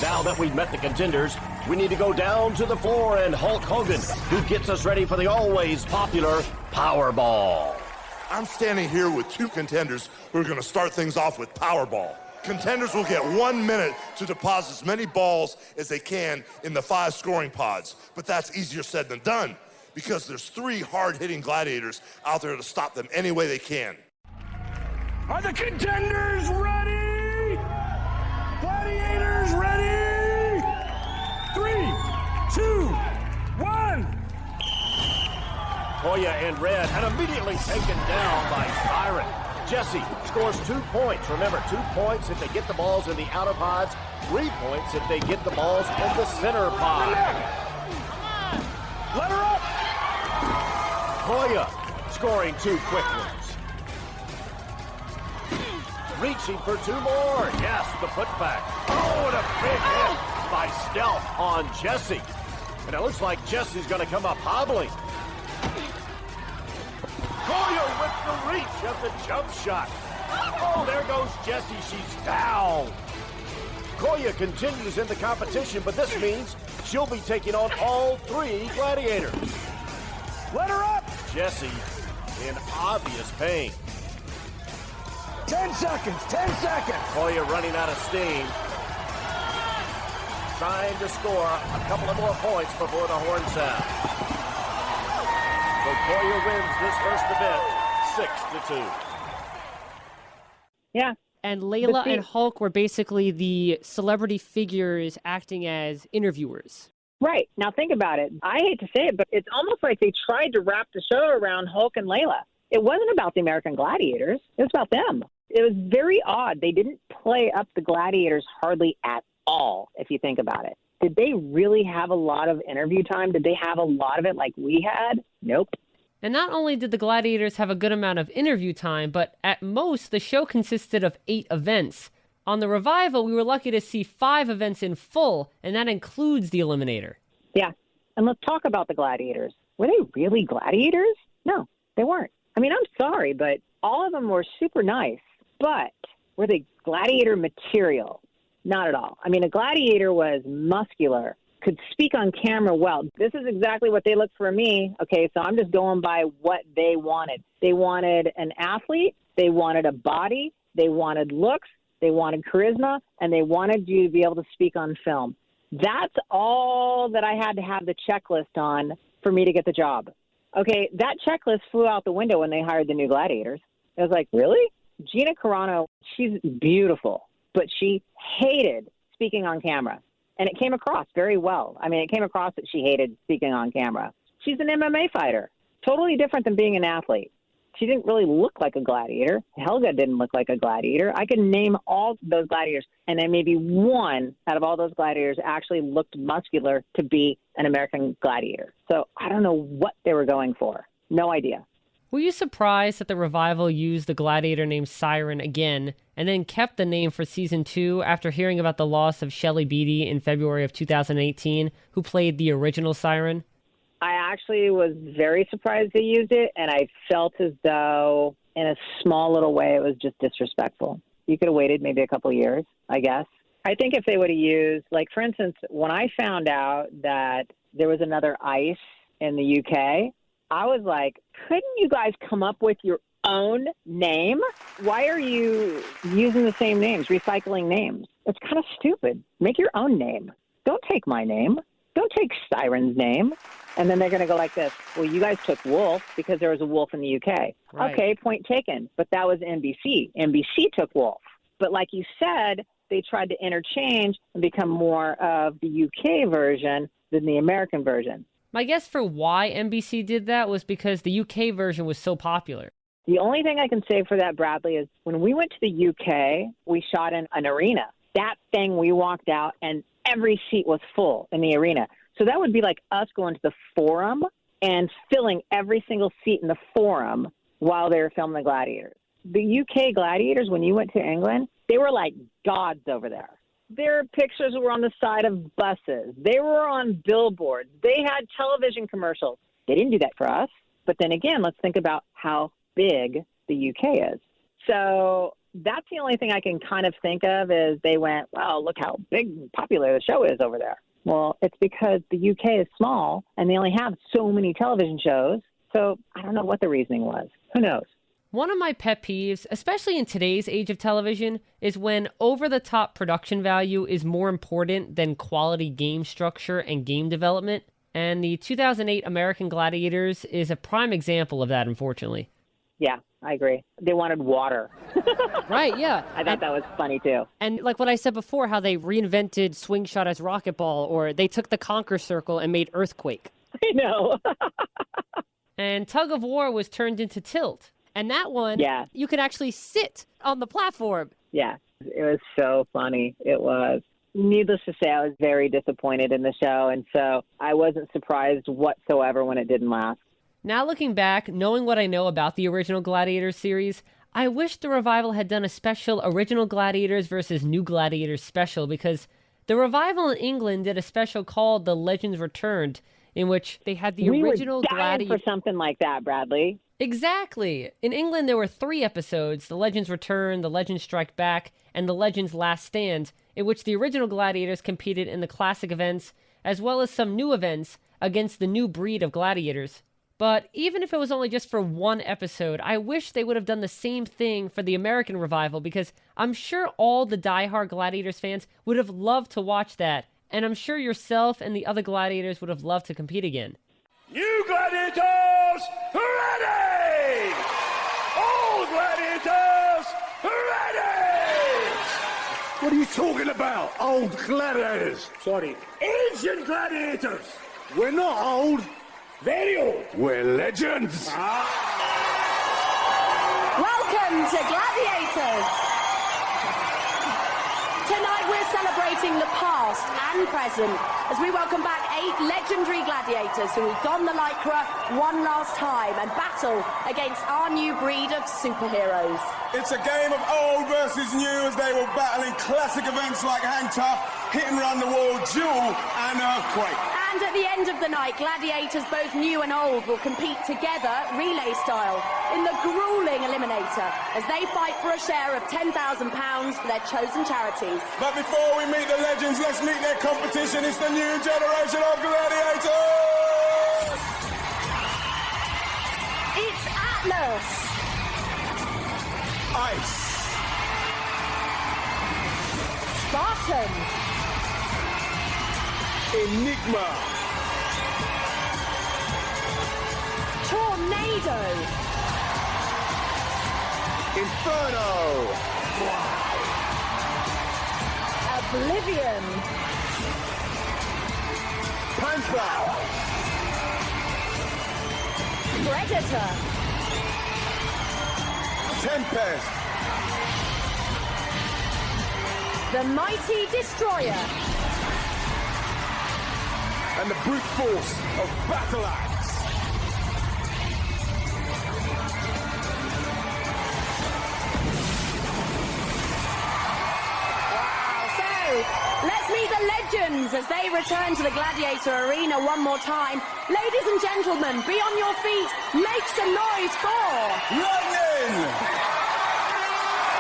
Now that we've met the contenders, we need to go down to the floor and Hulk Hogan, who gets us ready for the always popular Powerball. I'm standing here with 2 contenders who are going to start things off with Powerball. Contenders will get 1 minute to deposit as many balls as they can in the 5 scoring pods. But that's easier said than done because there's 3 hard-hitting gladiators out there to stop them any way they can. Are the contenders ready? Gladiators ready? 3, 2, 1. Hoya in red and immediately taken down by Siren. Jesse scores 2 points. Remember, 2 points if they get the balls in the outer pods, 3 points if they get the balls in the center pod. Let her up! Koya scoring 2 quick ones. Reaching for 2 more. Yes, the putback. Oh, and a big hit by Stealth on Jesse. And it looks like Jesse's going to come up hobbling. Koya with the reach of the jump shot. Oh, there goes Jesse. She's down. Koya continues in the competition, but this means she'll be taking on all 3 gladiators. Let her up! Jesse in obvious pain. 10 seconds, 10 seconds! Koya running out of steam. Trying to score a couple of more points before the horn sound. So Koya wins this first event 6-2. Yeah. And Layla and Hulk were basically the celebrity figures acting as interviewers. Right. Now think about it. I hate to say it, but it's almost like they tried to wrap the show around Hulk and Layla. It wasn't about the American Gladiators. It was about them. It was very odd. They didn't play up the Gladiators hardly at all, if you think about it. Did they really have a lot of interview time? Did they have a lot of it like we had? Nope. And not only did the Gladiators have a good amount of interview time, but at most, the show consisted of 8 events. On the Revival, we were lucky to see 5 events in full, and that includes the Eliminator. Yeah. And let's talk about the Gladiators. Were they really gladiators? No, they weren't. I mean, I'm sorry, but all of them were super nice. But were they gladiator material? Not at all. I mean, a gladiator was muscular, could speak on camera well. This is exactly what they looked for me. Okay, so I'm just going by what they wanted. They wanted an athlete, they wanted a body, they wanted looks, they wanted charisma, and they wanted you to be able to speak on film. That's all that I had to have the checklist on for me to get the job. Okay, that checklist flew out the window when they hired the new gladiators. I was like, really? Gina Carano, she's beautiful, but she hated speaking on camera. And it came across very well. I mean, it came across that she hated speaking on camera. She's an MMA fighter, totally different than being an athlete. She didn't really look like a gladiator. Helga didn't look like a gladiator. I can name all those gladiators, and then maybe one out of all those gladiators actually looked muscular to be an American gladiator. So I don't know what they were going for. No idea. Were you surprised that the Revival used the gladiator named Siren again and then kept the name for season 2 after hearing about the loss of Shelley Beatty in February of 2018, who played the original Siren? I actually was very surprised they used it, and I felt as though in a small little way it was just disrespectful. You could have waited maybe a couple of years, I guess. I think if they would have used, like, for instance, when I found out that there was another ICE in the UK, I was like, couldn't you guys come up with your own name? Why are you using the same names, recycling names? It's kind of stupid. Make your own name. Don't take my name. Don't take Siren's name. And then they're going to go like this. Well, you guys took Wolf because there was a Wolf in the UK. Right. Okay, point taken. But that was NBC. NBC took Wolf. But like you said, they tried to interchange and become more of the UK version than the American version. My guess for why NBC did that was because the UK version was so popular. The only thing I can say for that, Bradley, is when we went to the UK, we shot in an arena. That thing, we walked out and every seat was full in the arena. So that would be like us going to the Forum and filling every single seat in the Forum while they were filming the Gladiators. The UK Gladiators, when you went to England, they were like gods over there. Their pictures were on the side of buses. They were on billboards. They had television commercials. They didn't do that for us. But then again, let's think about how big the UK is. So that's the only thing I can kind of think of is they went, well, look how big and popular the show is over there. Well, it's because the UK is small and they only have so many television shows. So I don't know what the reasoning was. Who knows? One of my pet peeves, especially in today's age of television, is when over-the-top production value is more important than quality game structure and game development. And the 2008 American Gladiators is a prime example of that, unfortunately. Yeah, I agree. They wanted water. Right, yeah. I thought that was funny, too. And like what I said before, how they reinvented swing shot as racquetball, or they took the Conquer Circle and made Earthquake. I know. And Tug of War was turned into Tilt. And that one, Yeah. you could actually sit on the platform. Yeah, it was so funny. It was. Needless to say, I was very disappointed in the show, and so I wasn't surprised whatsoever when it didn't last. Now looking back, knowing what I know about the original Gladiators series, I wish the revival had done a special Original Gladiators versus New Gladiators special, because the revival in England did a special called The Legends Returned, in which they had the original Gladiator for something like that, Bradley. Exactly. In England, there were 3 episodes, The Legends Return, The Legends Strike Back, and The Legends Last Stand, in which the original Gladiators competed in the classic events, as well as some new events against the new breed of Gladiators. But even if it was only just for 1 episode, I wish they would have done the same thing for the American revival, because I'm sure all the diehard Gladiators fans would have loved to watch that, and I'm sure yourself and the other Gladiators would have loved to compete again. New Gladiators, ready! Old Gladiators, ready! What are you talking about, old Gladiators? Sorry, ancient Gladiators! We're not old, very old. We're legends! Welcome to Gladiators! Tonight we're celebrating the past and present as we welcome back 8 legendary gladiators who will don the lycra one last time and battle against our new breed of superheroes. It's a game of old versus new as they will battle in classic events like Hang Tough, Hit and Run the Wall, Duel and Earthquake. And at the end of the night, gladiators both new and old will compete together, relay style, in the grueling Eliminator as they fight for a share of £10,000 for their chosen charities. But before we meet the legends, let's meet their competition. It's the new generation of gladiators! It's Atlas! Ice! Spartan! Enigma! Tornado! Inferno! Oblivion! Panther! Predator! Tempest! The Mighty Destroyer! And the brute force of Battle Axe! Let's meet the legends as they return to the Gladiator Arena one more time. Ladies and gentlemen, be on your feet. Make some noise for... Lightning!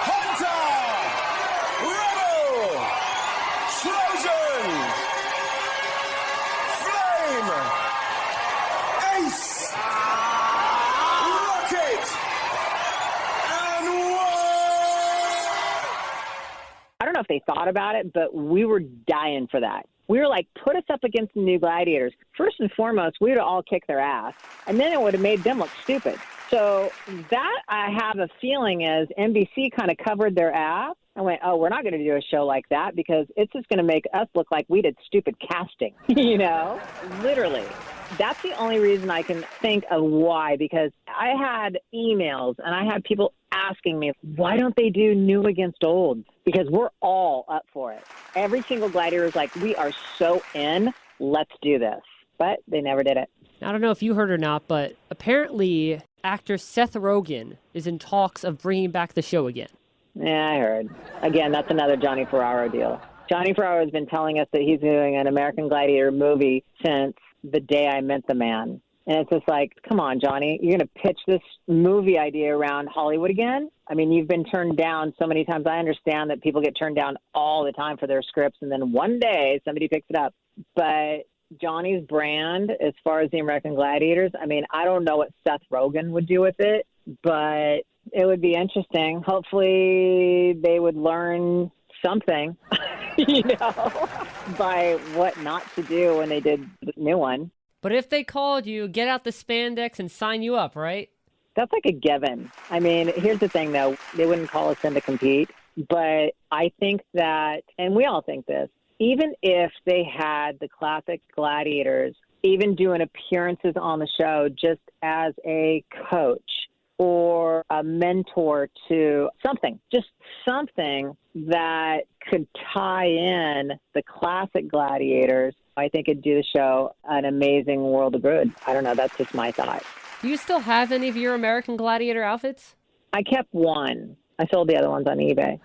Hunter! Rebel! Trojan! Flame! Ace! Rocket! And I don't know if they thought about it, but we were dying for that. We were like, put us up against the new Gladiators. First and foremost, we would have all kicked their ass, and then it would have made them look stupid. So that, I have a feeling, is NBC kind of covered their ass and went, oh, we're not going to do a show like that because it's just going to make us look like we did stupid casting, you know, literally. That's the only reason I can think of why, because I had emails and I had people asking me, why don't they do new against old? Because we're all up for it. Every single gladiator is like, we are so in, let's do this. But they never did it. I don't know if you heard or not, but apparently actor Seth Rogen is in talks of bringing back the show again. Yeah, I heard. Again, that's another Johnny Ferraro deal. Johnny Ferraro has been telling us that he's doing an American Gladiator movie since the day I met the man. And it's just like, come on, Johnny, you're going to pitch this movie idea around Hollywood again? I mean, you've been turned down so many times. I understand that people get turned down all the time for their scripts, and then one day somebody picks it up. But Johnny's brand, as far as the American Gladiators, I mean, I don't know what Seth Rogen would do with it, but it would be interesting. Hopefully they would learn something, you know, by what not to do when they did the new one. But if they called you, get out the spandex and sign you up, right? That's like a given. I mean, here's the thing, though. They wouldn't call us in to compete. But I think that, and we all think this, even if they had the classic Gladiators even doing appearances on the show just as a coach, or a mentor to something, just something that could tie in the classic Gladiators. I think it'd do the show an amazing world of good. I don't know. That's just my thought. Do you still have any of your American Gladiator outfits? I kept one. I sold the other ones on eBay.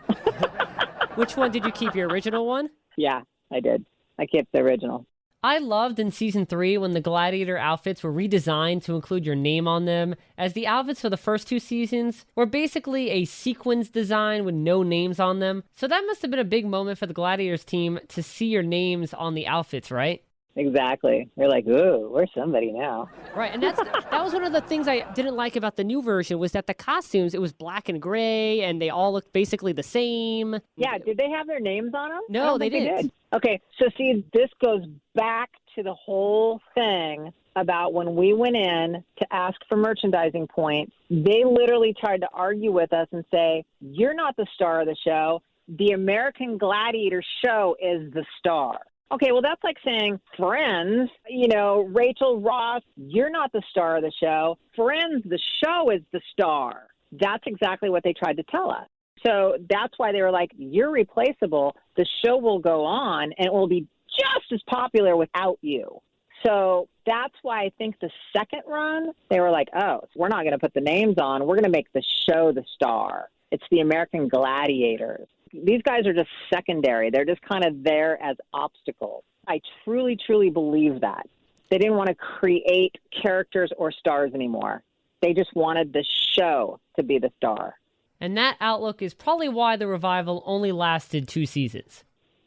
Which one did you keep, your original one? Yeah, I did. I kept the original. I loved in Season 3 when the Gladiator outfits were redesigned to include your name on them, as the outfits for the first 2 seasons were basically a sequins design with no names on them. So that must have been a big moment for the Gladiators team to see your names on the outfits, right? Exactly. You're like, ooh, we're somebody now. Right, and that was one of the things I didn't like about the new version, was that the costumes, it was black and gray, and they all looked basically the same. Yeah, did they have their names on them? No, they didn't. Did. Okay, so see, this goes back to the whole thing about when we went in to ask for merchandising points. They literally tried to argue with us and say, you're not the star of the show. The American Gladiator show is the star. Okay, well, that's like saying, Friends, Rachel Ross, you're not the star of the show. Friends, the show is the star. That's exactly what they tried to tell us. So that's why they were like, you're replaceable. The show will go on, and it will be just as popular without you. So that's why I think the second run, they were like, oh, we're not going to put the names on. We're going to make the show the star. It's the American Gladiators. These guys are just secondary. They're just kind of there as obstacles. I truly, truly believe that. They didn't want to create characters or stars anymore. They just wanted the show to be the star. And that outlook is probably why the revival only lasted 2 seasons.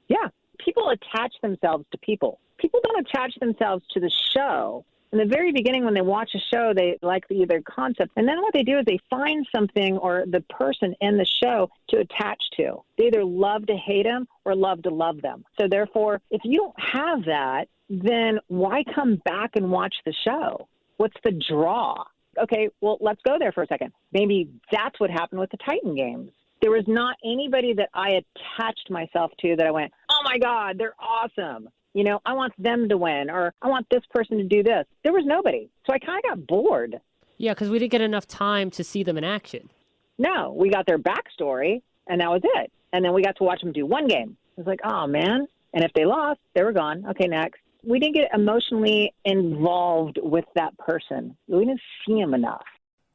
Yeah. People attach themselves to people. People don't attach themselves to the show. In the very beginning, when they watch a show, they like either concept. And then what they do is they find something or the person in the show to attach to. They either love to hate them or love to love them. So therefore, if you don't have that, then why come back and watch the show? What's the draw? Okay, well, let's go there for a second. Maybe that's what happened with the Titan games. There was not anybody that I attached myself to that I went, oh my God, they're awesome. I want them to win, or I want this person to do this. There was nobody. So I kind of got bored. Yeah, because we didn't get enough time to see them in action. No, we got their backstory, and that was it. And then we got to watch them do one game. It was like, oh, man. And if they lost, they were gone. Okay, next. We didn't get emotionally involved with that person. We didn't see them enough.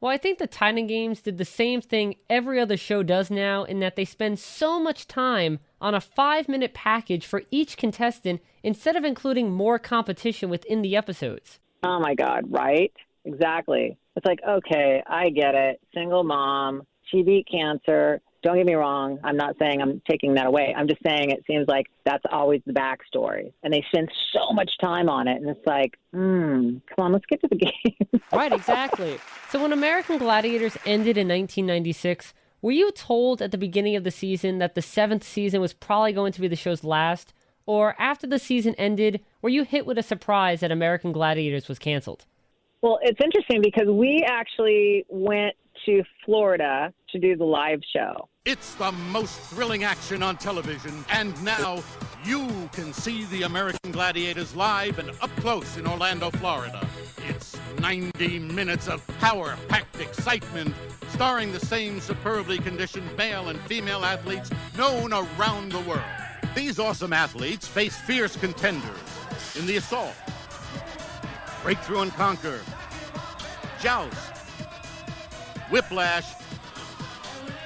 Well, I think the Titan games did the same thing every other show does now, in that they spend so much time on a 5-minute package for each contestant instead of including more competition within the episodes. Oh my God, right? Exactly. It's like, okay, I get it. Single mom, she beat cancer. Don't get me wrong. I'm not saying I'm taking that away. I'm just saying it seems like that's always the backstory. And they spend so much time on it. And it's like, come on, let's get to the game. Right, exactly. So when American Gladiators ended in 1996, were you told at the beginning of the season that the 7th season was probably going to be the show's last? Or after the season ended, were you hit with a surprise that American Gladiators was canceled? Well, it's interesting because we actually went to Florida to do the live show. It's the most thrilling action on television, and now you can see the American Gladiators live and up close in Orlando, Florida. It's 90 minutes of power-packed excitement, starring the same superbly conditioned male and female athletes known around the world. These awesome athletes face fierce contenders in the assault, breakthrough and conquer, joust, whiplash,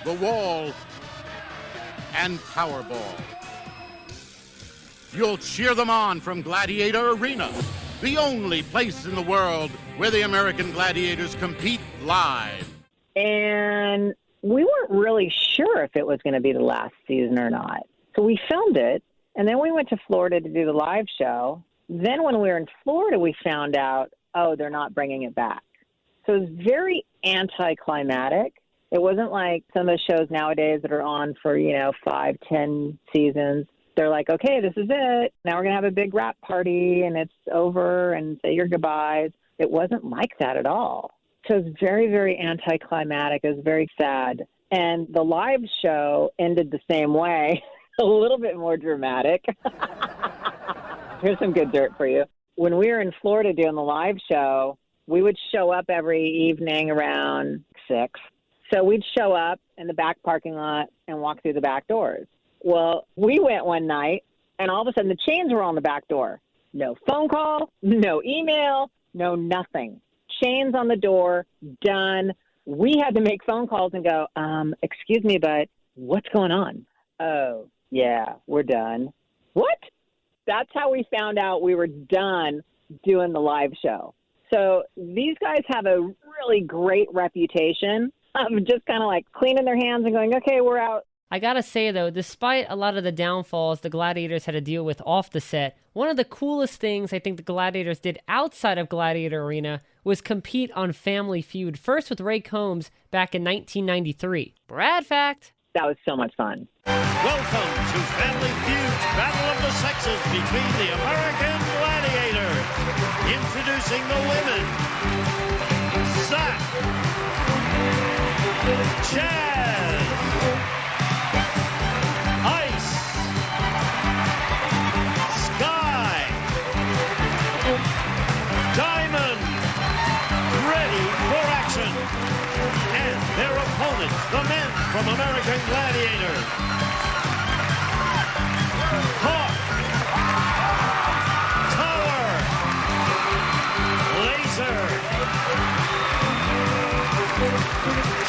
the wall, and Powerball. You'll cheer them on from Gladiator Arena, the only place in the world where the American Gladiators compete live. And we weren't really sure if it was going to be the last season or not. So we filmed it, and then we went to Florida to do the live show. Then when we were in Florida, we found out, oh, they're not bringing it back. So it was very anticlimactic. It wasn't like some of the shows nowadays that are on for, 5, 10 seasons. They're like, okay, this is it. Now we're going to have a big wrap party and it's over and say your goodbyes. It wasn't like that at all. So it was very, very anticlimactic. It was very sad. And the live show ended the same way, a little bit more dramatic. Here's some good dirt for you. When we were in Florida doing the live show, we would show up every evening around 6. So we'd show up in the back parking lot and walk through the back doors. Well, we went one night, and all of a sudden the chains were on the back door. No phone call, no email, no nothing. Chains on the door, done. We had to make phone calls and go, excuse me, but what's going on? Oh, yeah, we're done. What? That's how we found out we were done doing the live show. So these guys have a really great reputation of just kind of like cleaning their hands and going, okay, we're out. I gotta say though, despite a lot of the downfalls the Gladiators had to deal with off the set, one of the coolest things I think the Gladiators did outside of Gladiator Arena was compete on Family Feud, first with Ray Combs back in 1993. Brad fact. That was so much fun. Welcome to Family Feud's Battle of the Sexes between the American Gladiators. Introducing the women. Zach. Chaz. Ice. Sky. Diamond. Ready for action. And their opponents, the men from American Gladiator. Hawk. Tower. Laser.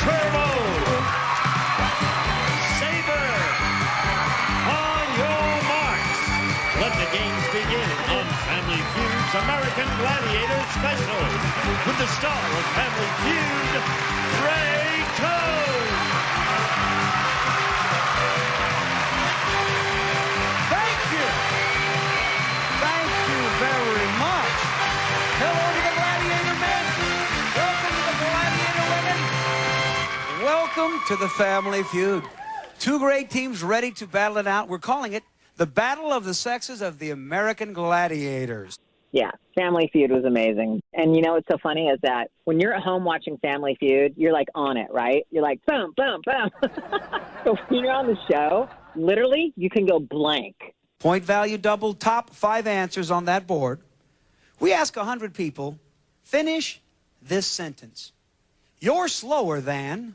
Turbo. Saber. On your marks. Let the games begin on Family Feud's American Gladiator Special with the star of Family Feud, Ray Combs. Thank you. Thank you very much. Hello to the Gladiator men. Welcome to the Gladiator women. Welcome to the Family Feud. Two great teams ready to battle it out. We're calling it the Battle of the Sexes of the American Gladiators. Yeah, Family Feud was amazing. And you know what's so funny is that when you're at home watching Family Feud, you're like on it, right? You're like, boom, boom, boom. So when you're on the show, literally, you can go blank. Point value double, top 5 answers on that board. We ask 100 people, finish this sentence. You're slower than...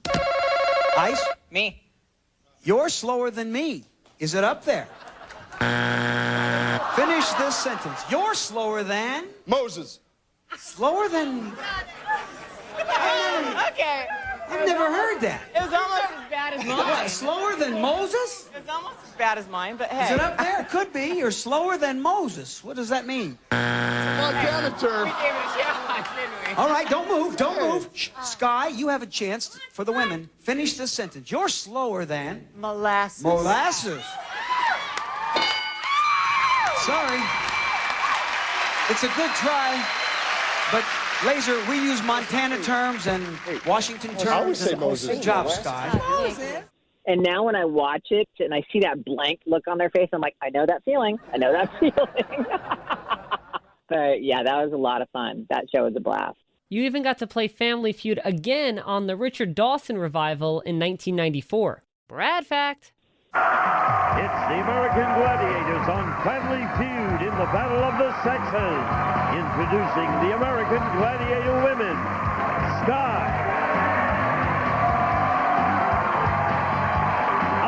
Ice? Me. You're slower than me. Is it up there? Finish this sentence. You're slower than... Moses. Slower than... Okay. I've never heard that. It was almost as bad as mine. Slower than Moses? It was almost as bad as mine, but hey. Is it up there? It could be. You're slower than Moses. What does that mean? Montana term. We gave it a shot, didn't we? All right, don't move. Don't move. Shh. Sky, you have a chance for the women. Finish this sentence. You're slower than... Molasses. Molasses. Sorry. It's a good try, but Laser, we use Montana terms and Washington terms. I always say and Moses. Good job, Sky. And now when I watch it and I see that blank look on their face, I'm like, I know that feeling. I know that feeling. But yeah, that was a lot of fun. That show was a blast. You even got to play Family Feud again on the Richard Dawson revival in 1994. Brad fact. It's the American Gladiators on Family Feud in the Battle of the Sexes. Introducing the American Gladiator women. Sky.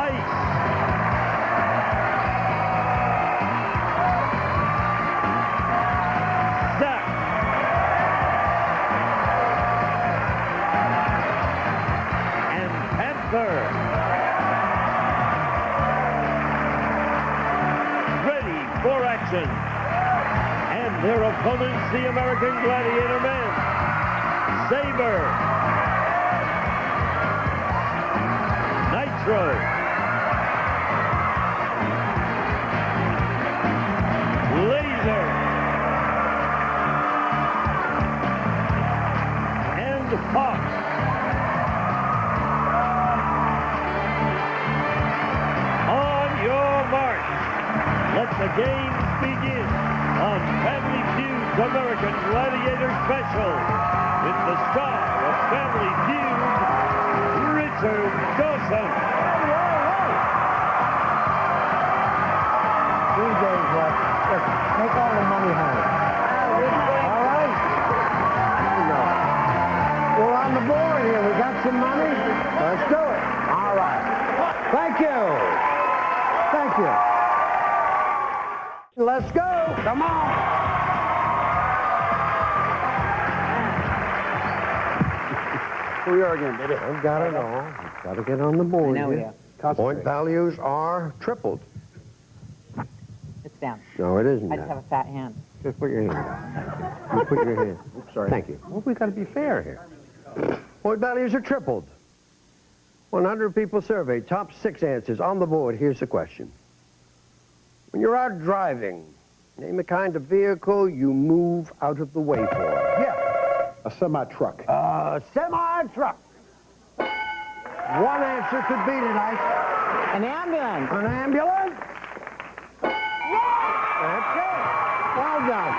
Ice. Zach. And Panther. For action. And their opponents, the American Gladiator men. Saber. Nitro. Laser. And Hawk. On your mark. Let the games begin on Family Feud's American Gladiator Special with the star of Family Feud, Richard Dawson. DJ's left. Make all the money home. All right? Here we go. Who you are again, baby? I've got it all. I've got to get on the board I know here. you. Point values are tripled. It's down. No, it isn't. I just have a fat hand. Just put your hand down. You put your hand. Oops, sorry. Thank you. Well, we've got to be fair here. Point values are tripled. 100 people surveyed. Top 6 answers on the board. Here's the question. When you're out driving, name the kind of vehicle you move out of the way for. Yeah. A semi-truck. A semi-truck. One answer could be tonight. An ambulance. An ambulance? That's it. Well done.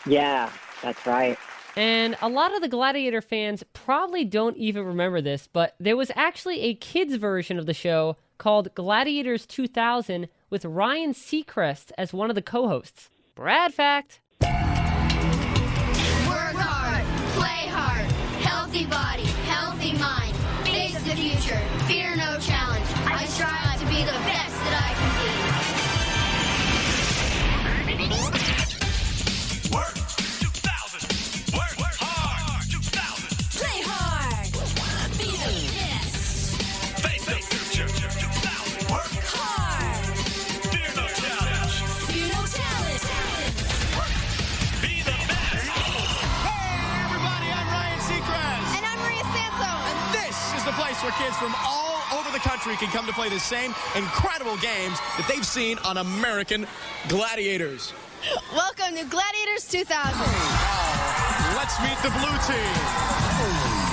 Yeah, that's right. And a lot of the Gladiator fans probably don't even remember this, but there was actually a kids version of the show called Gladiators 2000 with Ryan Seacrest as one of the co-hosts. Brad fact. Work hard, play hard, healthy body, healthy mind, face the future, fear no challenge. I strive to be the best that I can be. Work 2000. Work hard 2000. Play hard, be the best. Face the future 2000. Work hard, fear no challenge. fear no challenge. Be the best. Hey, everybody, I'm Ryan Seacrest. And I'm Maria Sanso. And this is the place where kids from all over the country can come to play the same incredible games that they've seen on American Gladiators. Welcome to Gladiators 2000. Let's meet the blue team.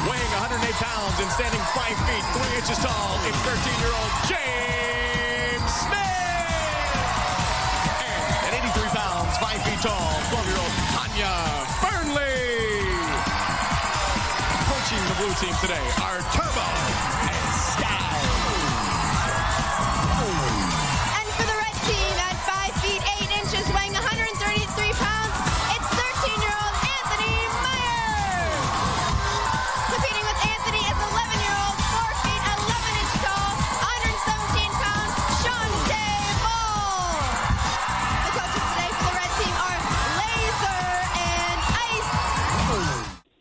Weighing 108 pounds and standing 5 feet 3 inches tall, it's 13-year-old James Smith. And at 83 pounds, 5 feet tall, 12-year-old Tanya Burnley. Coaching the blue team today are Turbo and Sky. And for the red team at 5 feet 8 inches, weighing 133 pounds, it's 13-year-old Anthony Meyer. Competing with Anthony is 11-year-old, 4 feet 11 inches tall, 117 pounds, Sean Day Ball. The coaches today for the red team are Laser and Ice.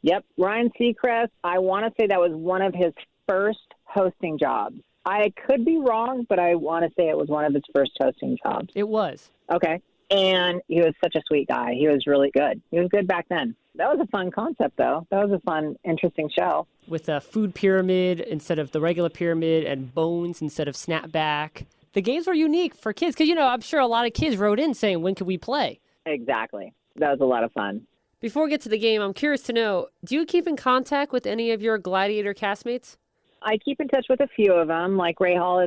Yep, Ryan Seacrest. I want to say that was one of his first hosting jobs. I could be wrong, but I want to say it was one of his first hosting jobs. It was. Okay. And he was such a sweet guy. He was really good. He was good back then. That was a fun concept, though. That was a fun, interesting show. With a food pyramid instead of the regular pyramid and bones instead of snapback. The games were unique for kids because, I'm sure a lot of kids wrote in saying, when can we play? Exactly. That was a lot of fun. Before we get to the game, I'm curious to know, do you keep in contact with any of your Gladiator castmates? I keep in touch with a few of them, like Ray Hall,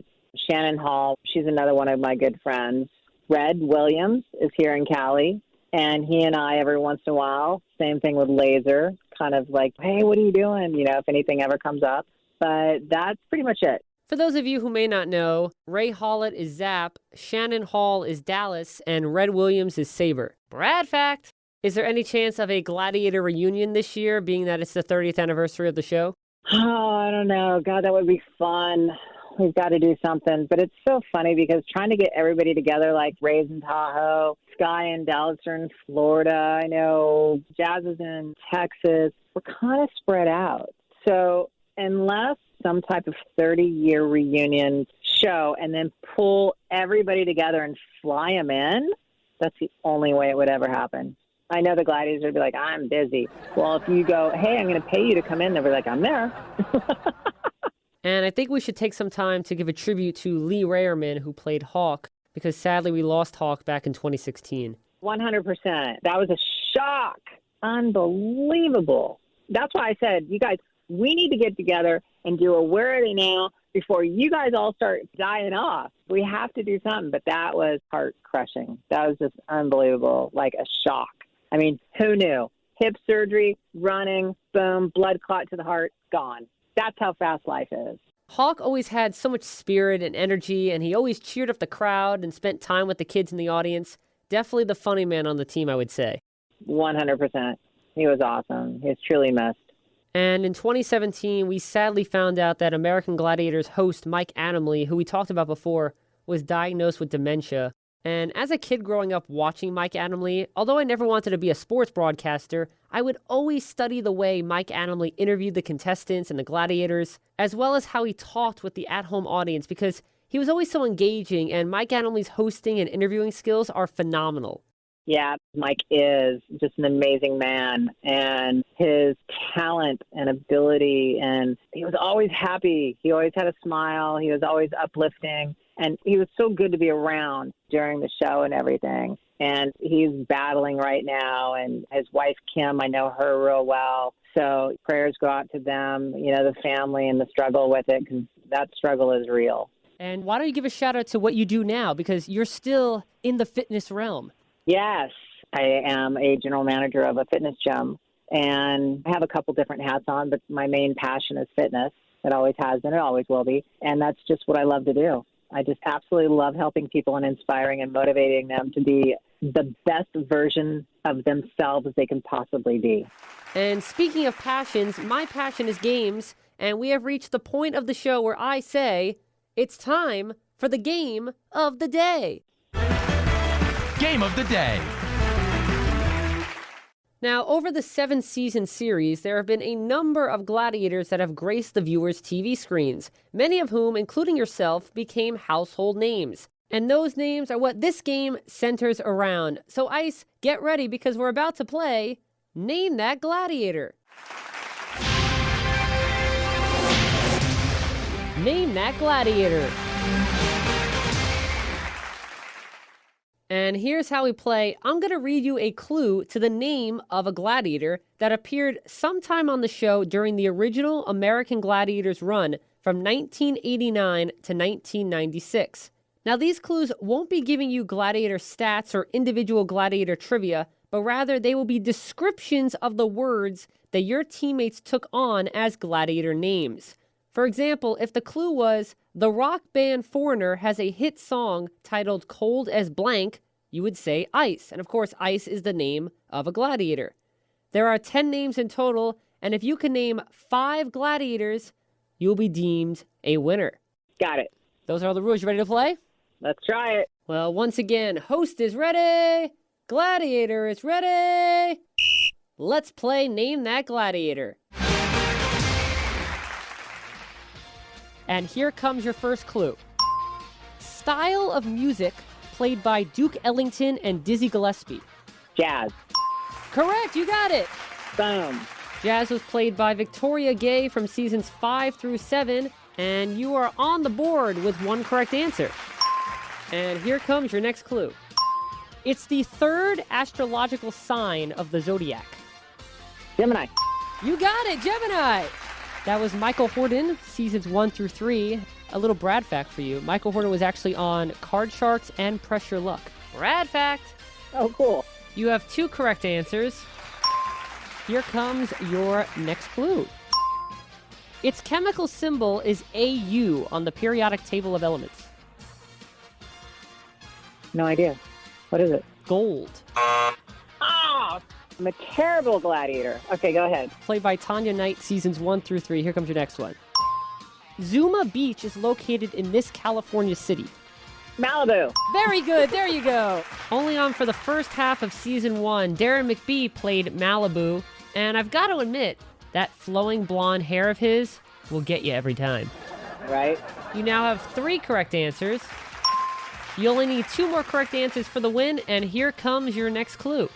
Shannon Hall. She's another one of my good friends. Red Williams is here in Cali, and he and I, every once in a while, same thing with Laser, kind of like, hey, what are you doing, if anything ever comes up. But that's pretty much it. For those of you who may not know, Ray Hollett is Zap, Shannon Hall is Dallas, and Red Williams is Saber. Brad fact, is there any chance of a Gladiator reunion this year, being that it's the 30th anniversary of the show? Oh, I don't know. God, that would be fun. We've got to do something. But it's so funny because trying to get everybody together, like Ray's in Tahoe, Sky and Dallas are in Florida. I know Jazz is in Texas. We're kind of spread out. So unless some type of 30-year reunion show and then pull everybody together and fly them in, that's the only way it would ever happen. I know the Gladiators would be like, I'm busy. Well, if you go, hey, I'm going to pay you to come in, they'll be like, I'm there. And I think we should take some time to give a tribute to Lee Rayerman, who played Hawk, because sadly we lost Hawk back in 2016. 100%. That was a shock. Unbelievable. That's why I said, you guys, we need to get together and do a Where Are They Now before you guys all start dying off. We have to do something, but that was heart-crushing. That was just unbelievable, like a shock. I mean, who knew? Hip surgery, running, boom, blood clot to the heart, gone. That's how fast life is. Hawk always had so much spirit and energy, and he always cheered up the crowd and spent time with the kids in the audience. Definitely the funny man on the team, I would say. 100%. He was awesome. He was truly missed. And in 2017, we sadly found out that American Gladiators host Mike Adamle, who we talked about before, was diagnosed with dementia. And as a kid growing up watching Mike Adamle, although I never wanted to be a sports broadcaster, I would always study the way Mike Adamle interviewed the contestants and the gladiators, as well as how he talked with the at-home audience, because he was always so engaging, and Mike Adamle's hosting and interviewing skills are phenomenal. Yeah, Mike is just an amazing man, and his talent and ability, and he was always happy. He always had a smile. He was always uplifting, and he was so good to be around during the show and everything. And he's battling right now, and his wife, Kim, I know her real well. So prayers go out to them, the family and the struggle with it, because that struggle is real. And why don't you give a shout out to what you do now, because you're still in the fitness realm. Yes, I am a general manager of a fitness gym, and I have a couple different hats on, but my main passion is fitness. It always has been, it always will be, and that's just what I love to do. I just absolutely love helping people and inspiring and motivating them to be the best version of themselves they can possibly be. And speaking of passions, my passion is games, and we have reached the point of the show where I say, it's time for the game of the day. Game of the day. Now, over the 7-season series, there have been a number of gladiators that have graced the viewers' TV screens, many of whom, including yourself, became household names. And those names are what this game centers around. So, Ice, get ready because we're about to play Name That Gladiator. Name That Gladiator. And here's how we play. I'm going to read you a clue to the name of a gladiator that appeared sometime on the show during the original American Gladiators run from 1989 to 1996. Now, these clues won't be giving you gladiator stats or individual gladiator trivia, but rather they will be descriptions of the words that your teammates took on as gladiator names. For example, if the clue was, the rock band Foreigner has a hit song titled Cold as Blank, you would say Ice. And of course, Ice is the name of a gladiator. There are 10 names in total, and if you can name 5 gladiators, you'll be deemed a winner. Got it. Those are all the rules. You ready to play? Let's try it. Well, once again, host is ready. Gladiator is ready. Let's play Name That Gladiator. And here comes your first clue. Style of music played by Duke Ellington and Dizzy Gillespie. Jazz. Correct, you got it. Boom. Jazz was played by Victoria Gay from seasons 5 through 7, and you are on the board with one correct answer. And here comes your next clue. It's the 3rd astrological sign of the zodiac. Gemini. You got it, Gemini. That was Michael Horton, seasons 1 through 3. A little Brad fact for you. Michael Horton was actually on Card Sharks and Press Your Luck. Brad fact. Oh, cool. You have 2 correct answers. Here comes your next clue. Its chemical symbol is AU on the periodic table of elements. No idea. What is it? Gold. Oh, I'm a terrible gladiator. Okay, go ahead. Played by Tanya Knight, seasons 1 through 3. Here comes your next one. Zuma Beach is located in this California city. Malibu. Very good. There you go. Only on for the first half of season 1, Darren McBee played Malibu. And I've got to admit, that flowing blonde hair of his will get you every time. Right. You now have 3 correct answers. You only need 2 more correct answers for the win, and here comes your next clue.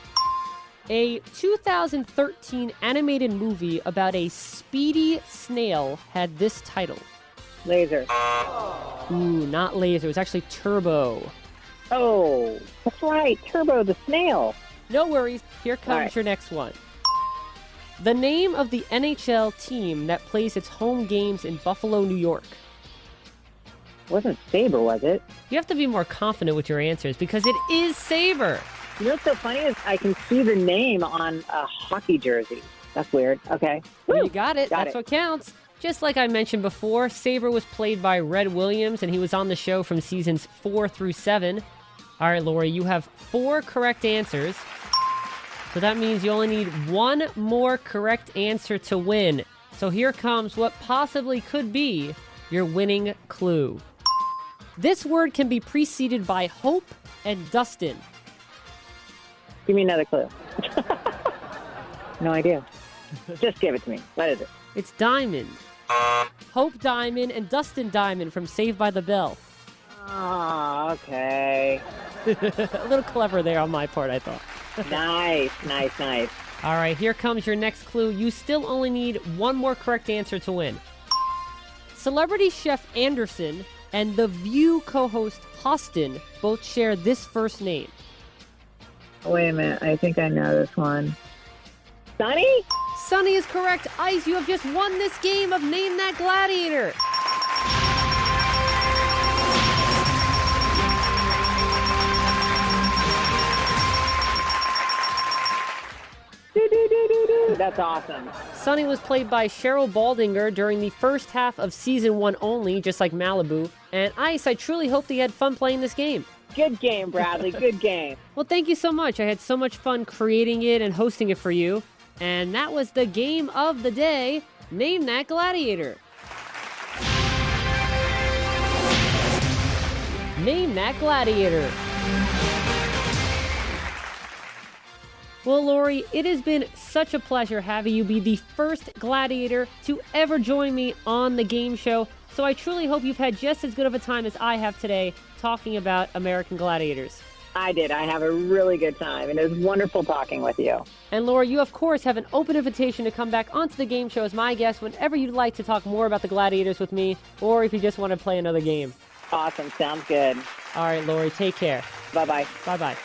A 2013 animated movie about a speedy snail had this title. Laser. Ooh, not Laser. It was actually Turbo. Oh, that's right. Turbo the snail. No worries. Here comes your next one. The name of the NHL team that plays its home games in Buffalo, New York. Wasn't Sabre, was it? You have to be more confident with your answers because it is Sabre. You know what's so funny is I can see the name on a hockey jersey. That's weird. Okay. Well, you got it. That's what counts. Just like I mentioned before, Sabre was played by Red Williams, and he was on the show from seasons 4 through 7. All right, Lori, you have 4 correct answers. So that means you only need 1 more correct answer to win. So here comes what possibly could be your winning clue. This word can be preceded by Hope and Dustin. Give me another clue. No idea. Just give it to me. What is it? It's Diamond. Hope Diamond and Dustin Diamond from Saved by the Bell. Oh, okay. A little clever there on my part, I thought. Nice. All right, here comes your next clue. You still only need one more correct answer to win. Celebrity chef Anderson and The View co-host Hostin both share this first name. Wait a minute. I think I know this one. Sunny? Sunny is correct. Ice, you have just won this game of Name That Gladiator. That's awesome. Sunny was played by Cheryl Baldinger during the first half of Season 1 only, just like Malibu. And Ice, I truly hope that you had fun playing this game. Good game, Bradley. Good game. Well, thank you so much. I had so much fun creating it and hosting it for you. And that was the game of the day, Name That Gladiator. Name That Gladiator. Well, Lori, it has been such a pleasure having you be the first gladiator to ever join me on the game show. So I truly hope you've had just as good of a time as I have today talking about American Gladiators. I did. I have a really good time, and it was wonderful talking with you. And Laura, you of course have an open invitation to come back onto the game show as my guest whenever you'd like to talk more about the Gladiators with me, or if you just want to play another game. Awesome. Sounds good. All right, Lori, take care. Bye-bye. Bye-bye.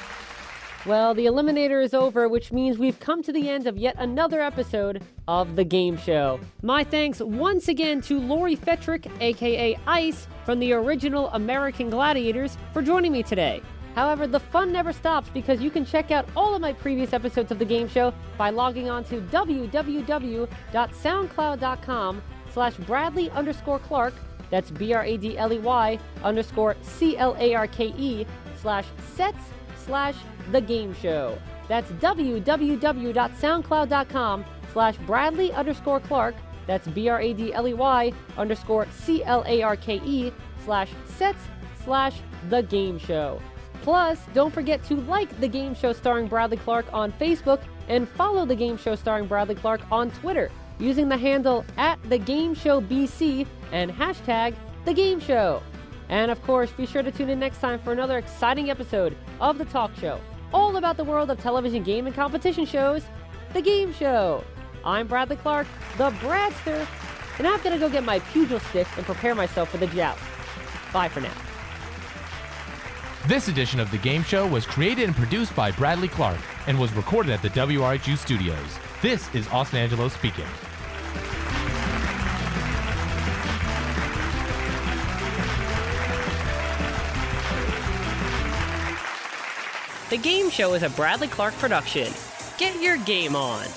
Well, the Eliminator is over, which means we've come to the end of yet another episode of the game show. My thanks once again to Lori Fetrick, aka Ice, from the original American Gladiators, for joining me today. However, the fun never stops because you can check out all of my previous episodes of the game show by logging on to www.soundcloud.com/Bradley_Clark. That's BRADLEY_CLARK/sets/The Game Show. That's www.soundcloud.com/Bradley_Clark. That's BRADLEY_CLARKE/sets/The Game Show. Plus, don't forget to like The Game Show starring Bradley Clark on Facebook and follow The Game Show starring Bradley Clark on Twitter using the handle @TheGameShowBC and #TheGameShow. And of course, be sure to tune in next time for another exciting episode of The Talk Show, all about the world of television game and competition shows, The Game Show. I'm Bradley Clark, the Bradster, and I'm going to go get my pugil stick and prepare myself for the joust. Bye for now. This edition of The Game Show was created and produced by Bradley Clark and was recorded at the WRHU studios. This is Austin Angelo speaking. The Game Show is a Bradley Clark production. Get your game on.